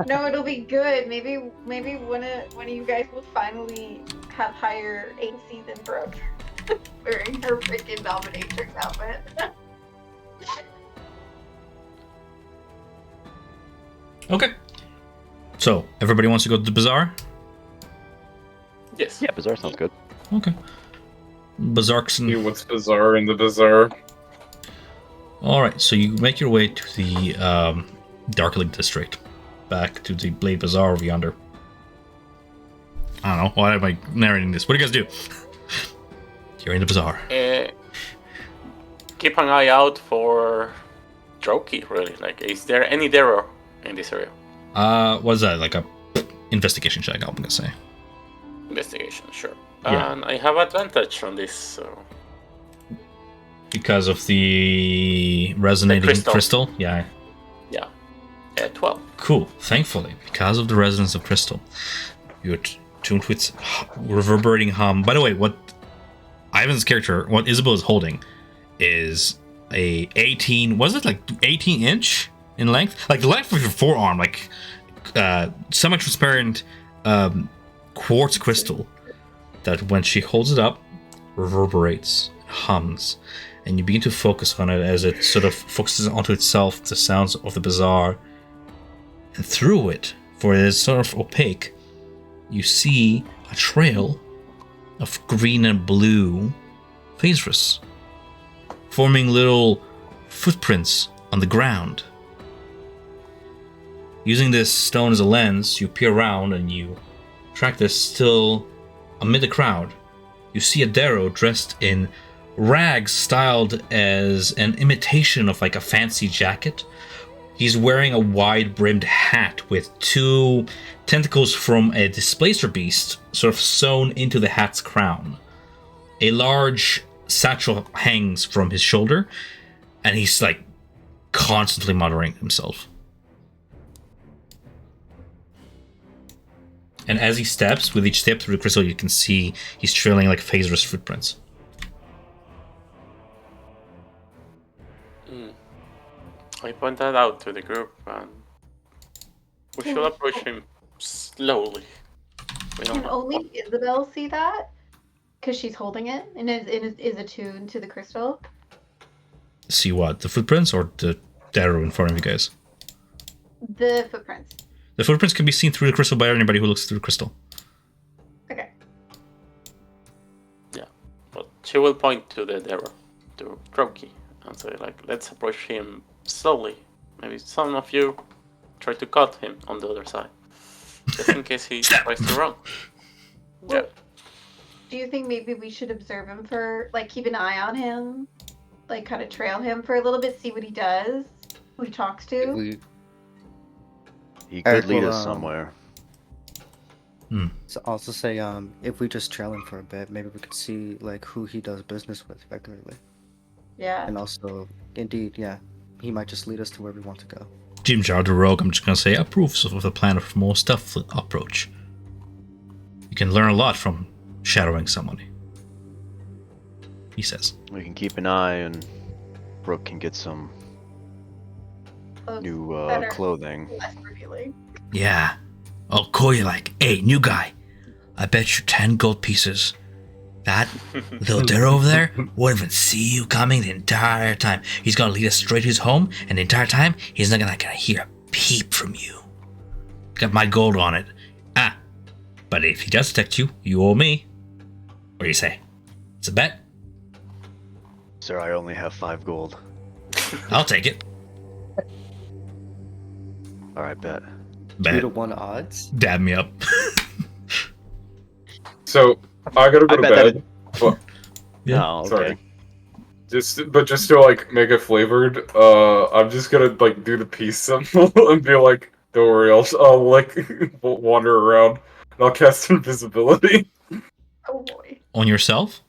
No, it'll be good. Maybe one of you guys will finally have higher AC than Brooke, wearing her freaking dominatrix outfit. Okay. So everybody wants to go to the bazaar? Yes. Yeah, bazaar sounds good. Okay. Bazaarkson. See what's bizarre in the bazaar. Alright, so you make your way to the Darkling District. Back to the Blade Bazaar over yonder. I don't know, why am I narrating this? What do you guys do? You're in the bazaar. Keep an eye out for Droki, really. Like, is there any Darrow in this area? What's that? Like a investigation check, I'm gonna say. Investigation, sure. Yeah. And I have advantage on this, so... Because of the resonating crystal? Yeah. Yeah. 12. Cool. Thankfully, because of the resonance of crystal, you're tuned to its reverberating hum. By the way, what Ivan's character, what Isabel is holding, is a 18. Was it like 18-inch in length? Like the length of your forearm, like semi-transparent quartz crystal that, when she holds it up, reverberates, hums, and you begin to focus on it as it sort of focuses onto itself, the sounds of the bazaar. And through it, for it is sort of opaque, you see a trail of green and blue phasris, forming little footprints on the ground. Using this stone as a lens, you peer around and you track this still amid the crowd. You see a Darrow dressed in rags styled as an imitation of like a fancy jacket. He's wearing a wide-brimmed hat with two tentacles from a displacer beast sort of sewn into the hat's crown. A large satchel hangs from his shoulder, and he's like constantly muttering himself. And as he steps, with each step through the crystal, you can see he's trailing like phasers footprints. I point that out to the group, and we should approach him slowly. Can only Isabel see that? Because she's holding it and is attuned to the crystal? See what? The footprints or the Darrow in front of you guys? The footprints. The footprints can be seen through the crystal by anybody who looks through the crystal. Okay. Yeah, but she will point to the Darrow, to Droki, and say, like, let's approach him slowly. Maybe some of you try to cut him on the other side, just in case he tries to run. Yeah. Do you think maybe we should observe him for, like, keep an eye on him? Like, kind of trail him for a little bit, see what he does, who he talks If to? we He could Eric lead will, us somewhere. also say, if we just trail him for a bit, maybe we could see like who he does business with regularly, Yeah. and also, indeed, yeah, he might just lead us to where we want to go. Themberchaud the Rogue, I'm just gonna say, approves of the plan of more stealth approach. You can learn a lot from shadowing somebody. He says. We can keep an eye, and Brooke can get some Clothes new that are clothing. less revealing. Yeah. I'll call you like, hey, new guy. I bet you 10 gold pieces. That little deer over there won't even see you coming the entire time. He's gonna lead us straight to his home, and the entire time, he's not gonna hear a peep from you. Got my gold on it. But if he does detect you, you owe me. What do you say? It's a bet? Sir, I only have 5 gold. I'll take it. Alright, bet. 2-to-1 odds. Dab me up. So I gotta go I to bet bed. But, Yeah. Oh, okay. sorry. Just to like make it flavored, I'm just gonna like do the peace symbol and be like, "Don't worry, I'll like wander around and I'll cast invisibility." Oh boy. On yourself?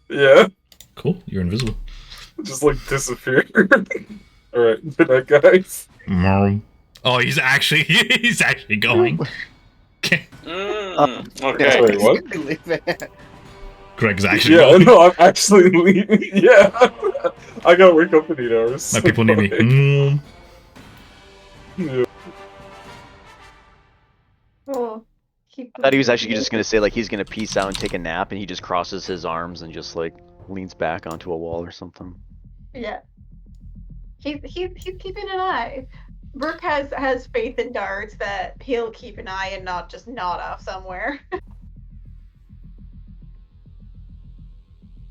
Yeah, Cool, you're invisible. just like disappear. All right, good night, guys. Oh, he's actually going. Okay. Okay. Wait, what? Greg's actually Yeah, going. no, I'm actually leaving. Yeah, I gotta wake up in 8 hours. My people need me. Yeah. Oh. I thought he was actually just gonna say like he's gonna peace out and take a nap, and he just crosses his arms and just like leans back onto a wall or something. Yeah. He's keeping an eye. Brooke has faith in Darts that he'll keep an eye and not just nod off somewhere.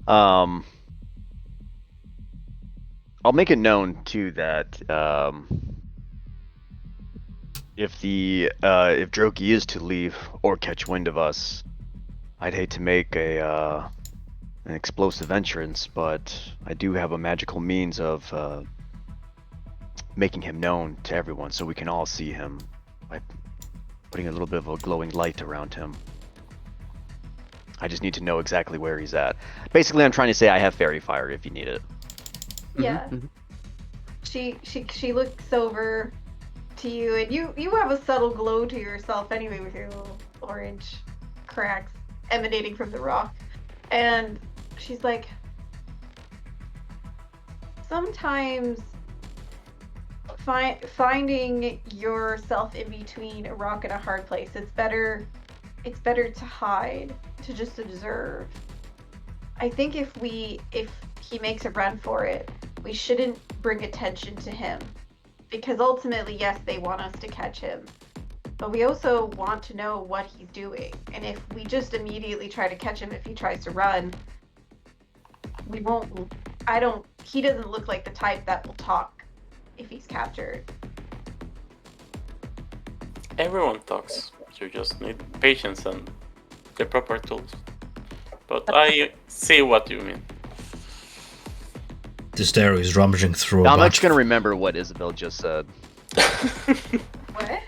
I'll make it known too that if Droki is to leave or catch wind of us, I'd hate to make an explosive entrance, but I do have a magical means of making him known to everyone, so we can all see him by putting a little bit of a glowing light around him. I just need to know exactly where he's at. Basically, I'm trying to say I have fairy fire if you need it. Yeah. She looks over to you, and you have a subtle glow to yourself anyway with your little orange cracks emanating from the rock. And she's like, sometimes finding yourself in between a rock and a hard place, it's better to hide, to just observe. I think if he makes a run for it, we shouldn't bring attention to him, because ultimately, yes, they want us to catch him, but we also want to know what he's doing. And if we just immediately try to catch him if he tries to run, we won't. He doesn't look like the type that will talk if he's captured. Everyone talks. You just need patience and the proper tools. But I see what you mean. This there is rummaging through a I'm bunch actually gonna remember what Isabel just said. What?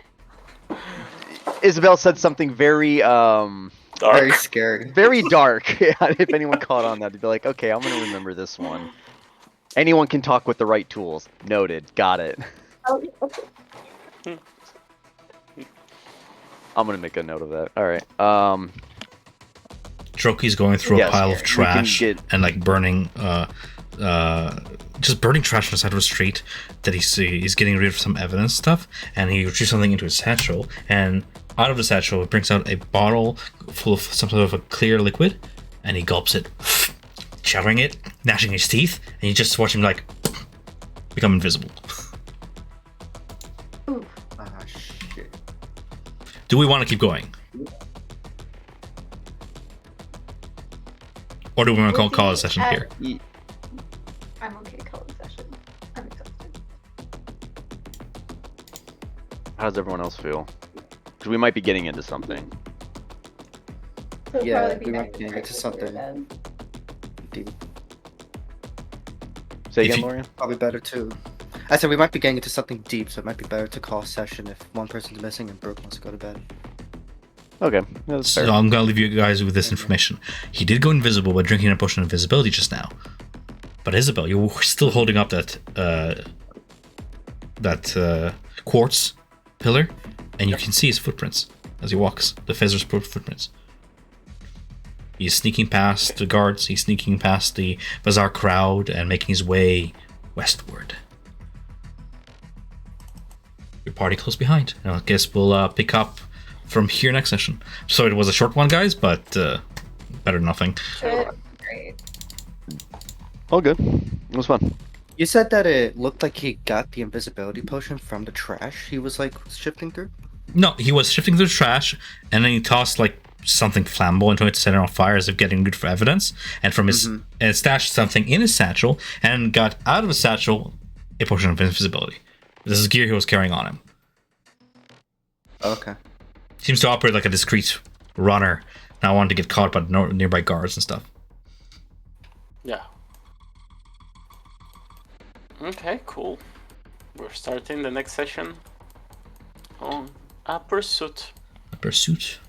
Isabel said something very Dark. Very scary. very dark. Yeah, if anyone caught on that, they'd be like, okay, I'm gonna remember this one. Anyone can talk with the right tools. Noted. Got it. Oh, okay. I'm gonna make a note of that. All right. Droki's going through a Yes, pile we of can trash get- and like burning just burning trash on the side of the street that he's getting rid of some evidence stuff, and he retrieves something into his satchel, and out of the satchel he brings out a bottle full of some sort of a clear liquid, and he gulps it, shattering it, gnashing his teeth, and you just watch him like become invisible. Ooh. Ah, shit. Do we want to keep going? Or do we want to call a session here? I'm okay calling session. I'm exhausted. How does everyone else feel? Because we might be getting into something. So Yeah, probably be we back might to be getting into breakfast something. then. Deep. Say If again, you- Lorian? Probably better to. I said we might be getting into something deep, so it might be better to call session if one person's missing and Brooke wants to go to bed. Okay, that's So fair. I'm gonna leave you guys with this information. He did go invisible by drinking a potion of invisibility just now. But Isabel, you're still holding up that quartz pillar, and you can see his footprints as he walks. The Fizzer's footprints. He's sneaking past the guards. He's sneaking past the bazaar crowd and making his way westward. Your party close behind. And I guess we'll pick up from here next session. So it was a short one, guys, but better than nothing. Good. Great. All good. It was fun. You said that it looked like he got the invisibility potion from the trash he was like shifting through? No, he was shifting through the trash, and then he tossed like something flammable into it to set it on fire as if getting good for evidence. And from his and stashed something in his satchel and got out of his satchel a potion of invisibility. This is gear he was carrying on him. Okay. Seems to operate like a discreet runner, not wanting to get caught by nearby guards and stuff. Yeah. Okay, cool. We're starting the next session on a pursuit. A pursuit.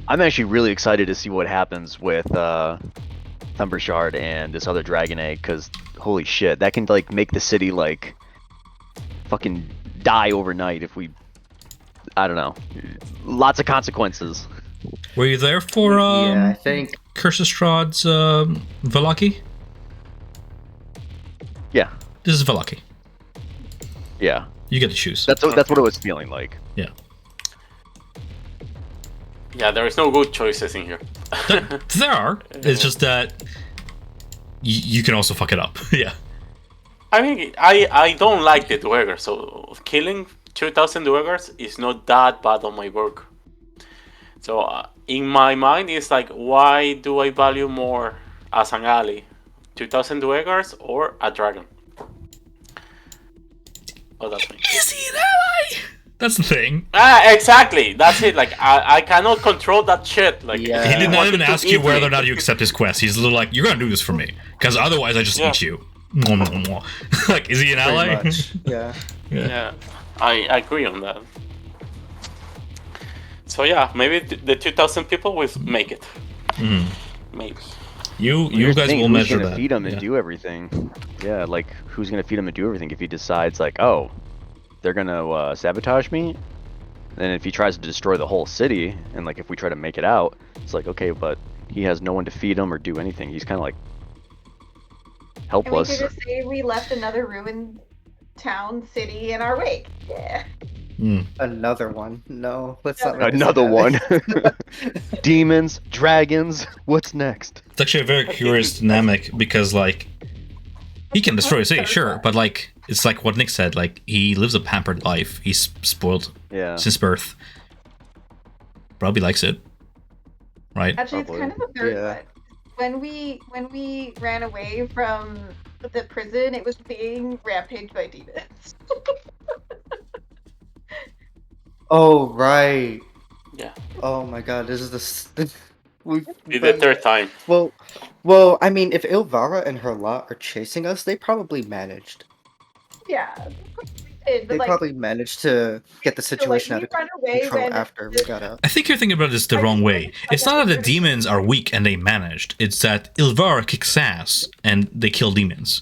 I'm actually really excited to see what happens with Themberchaud and this other dragon egg, because holy shit, that can like make the city like fucking die overnight if we, I don't know, lots of consequences. Were you there for yeah, I think. Kersestraad's Velaki? Yeah, This is Velaki. yeah, You get to choose. that's what it was feeling like. Yeah. Yeah, there is no good choices in here. There are. It's just that you can also fuck it up. Yeah. I mean, I don't like the Dweger, so killing 2,000 Dwegers is not that bad on my work. So in my mind, it's like, why do I value more as an ally? 2,000 Dwegers or a dragon? Oh, that's me. Is he an ally? That's the thing. Exactly. That's it. Like, I cannot control that shit. Like, Yeah. He did not wanted even to ask you eat whether me. or not you accept his quest. He's a little like, you're gonna do this for me, because otherwise I just Yeah. eat you. Like, is he an ally? Pretty much. Yeah. Yeah, I agree on that. So yeah, maybe the 2,000 people will make it. Maybe. You Here's the guys thing, will who's measure gonna that. feed him and Yeah. do everything? Yeah, like who's gonna feed him and do everything if he decides like, oh, they're gonna sabotage me? And if he tries to destroy the whole city, and like if we try to make it out, it's like, okay, but he has no one to feed him or do anything. He's kind of like And we helpless. could just say we left another ruined town, city in our wake. Yeah. Another one. No, let's not. make this Another one. happen. Demons, dragons. What's next? It's actually a very curious dynamic because, like, he can destroy a city, sure, but like, it's like what Nick said. Like, he lives a pampered life. He's spoiled Yeah. since birth. Probably likes it, right? Actually, Probably. it's kind of a third Yeah. one. When we ran away from the prison, it was being rampaged by demons. Oh right. Yeah. Oh my god, this is we. It's the third time. Well, I mean, if Ilvara and her lot are chasing us, they probably managed. Yeah, they did, but They like, probably managed to get the so, like, situation we out of run away control when after we got out. I think you're thinking about this the wrong way. It's not that the demons are weak and they managed. It's that Ilvara kicks ass and they kill demons.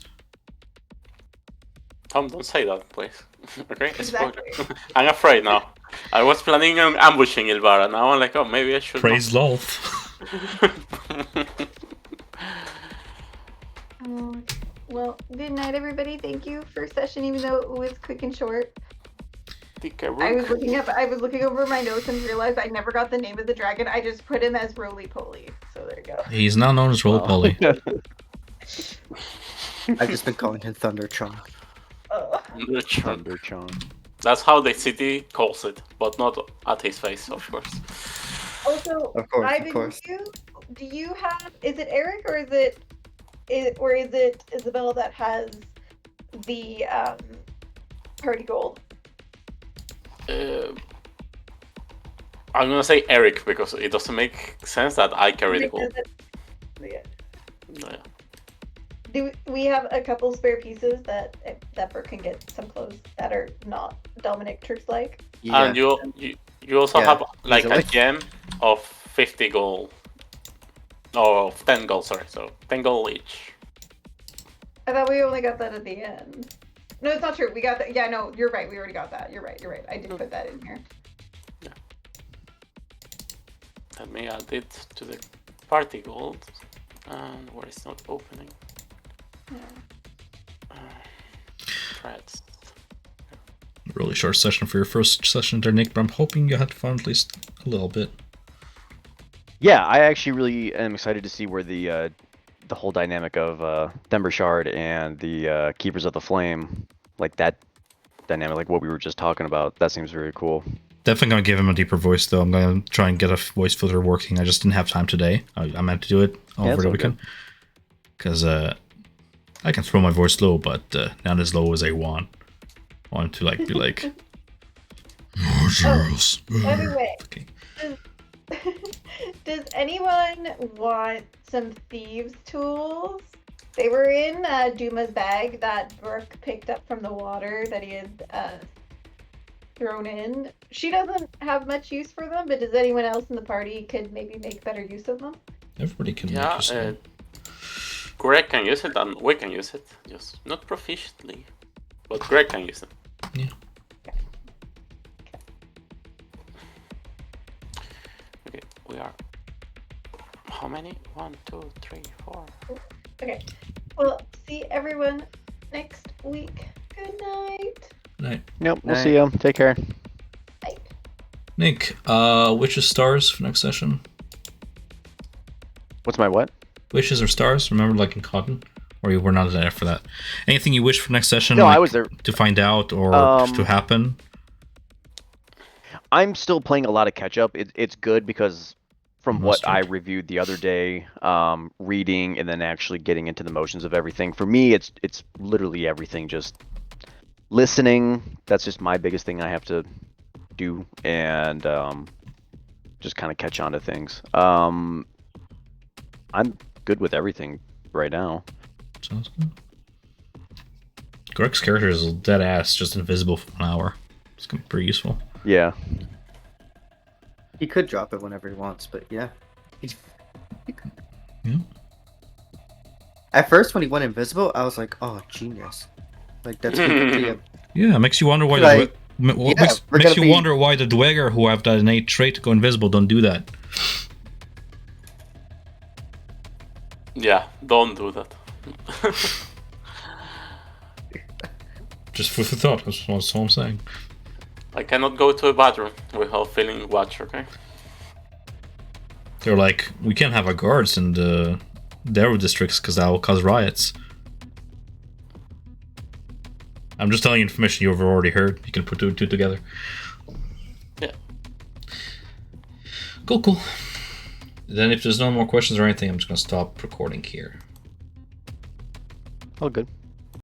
Tom, don't say that, please. Okay? Exactly. Spoiler. I'm afraid now. I was planning on ambushing Ilvara. Now I'm like, oh, maybe I should. Praise Lolth. Well, good night, everybody. Thank you for session, even though it was quick and short. I was looking over my notes and realized I never got the name of the dragon. I just put him as Roly Poly. So there you go. He's now known as Roll Poly. I've just been calling him Thunderchaud. Oh. Thunderchaud. That's how the city calls it, but not at his face, of course. Also, Of course, Ivan, of course. do you have? Is it Eric or is it Isabella that has the party gold? I'm gonna say Eric because it doesn't make sense that I carry the gold. Yeah. Yeah. Do we have a couple spare pieces that Burke can get some clothes that are not Dominatrix like? Yeah. And you also Yeah, have like easily. a gem of 50 gold. Or of 10 gold, sorry. So 10 gold each. I thought we only got that at the end. No, it's not true. We got that. Yeah, no, you're right. We already got that. You're right. I did put that in here. Let me add it to the party gold. And where it's not opening. Threads. Really short session for your first session there, Nick, but I'm hoping you had fun at least a little bit. Yeah, I actually really am excited to see where the whole dynamic of Themberchaud and the Keepers of the Flame, like that dynamic, like what we were just talking about, that seems very cool. Definitely gonna give him a deeper voice though. I'm gonna try and get a voice filter working. I just didn't have time today. I meant to do it over that's the all weekend. Because I can throw my voice low, but not as low as I want. I want to like be like Anyway, Okay. does anyone want some thieves' tools? They were in Duma's bag that Brooke picked up from the water that he had thrown in. She doesn't have much use for them, but does anyone else in the party could maybe make better use of them? Everybody can make Yeah, use of it. Greg can use it and we can use it. Just not proficiently. But Greg can use it. Yeah. Okay, we are. How many? 1, 2, 3, 4. Okay. Well, see everyone next week. Good night. Right. Yep, we'll Night. see you. Take care. Bye. Nick, wishes stars for next session? What's my what? Wishes or stars? Remember, like in Cotton? Or you were not there for that? Anything you wish for next session? No, like, I was there. to find out or to happen? I'm still playing a lot of catch up. It's good because from what I Mustard. reviewed the other day, reading and then actually getting into the motions of everything. For me, it's literally everything. Just listening. That's just my biggest thing I have to do, and just kind of catch on to things. I'm good with everything right now. Sounds good. Greg's character is dead ass, just invisible for 1 hour. It's gonna be pretty useful. Yeah. He could drop it whenever he wants, but yeah. Yeah. At first, when he went invisible, I was like, "Oh, genius!" Like that's completely a Yeah, it makes you wonder why Like, makes we're makes gonna you be- wonder why the Dweger who have that innate trait to go invisible don't do that. Yeah, don't do that. Just food for thought. That's all I'm saying. I cannot go to a bathroom without feeling watched, okay? They're like, we can't have our guards in the Darrow districts because that will cause riots. I'm just telling you information you've already heard. You can put two and two together. Yeah. Cool. Then if there's no more questions or anything, I'm just gonna stop recording here. All good.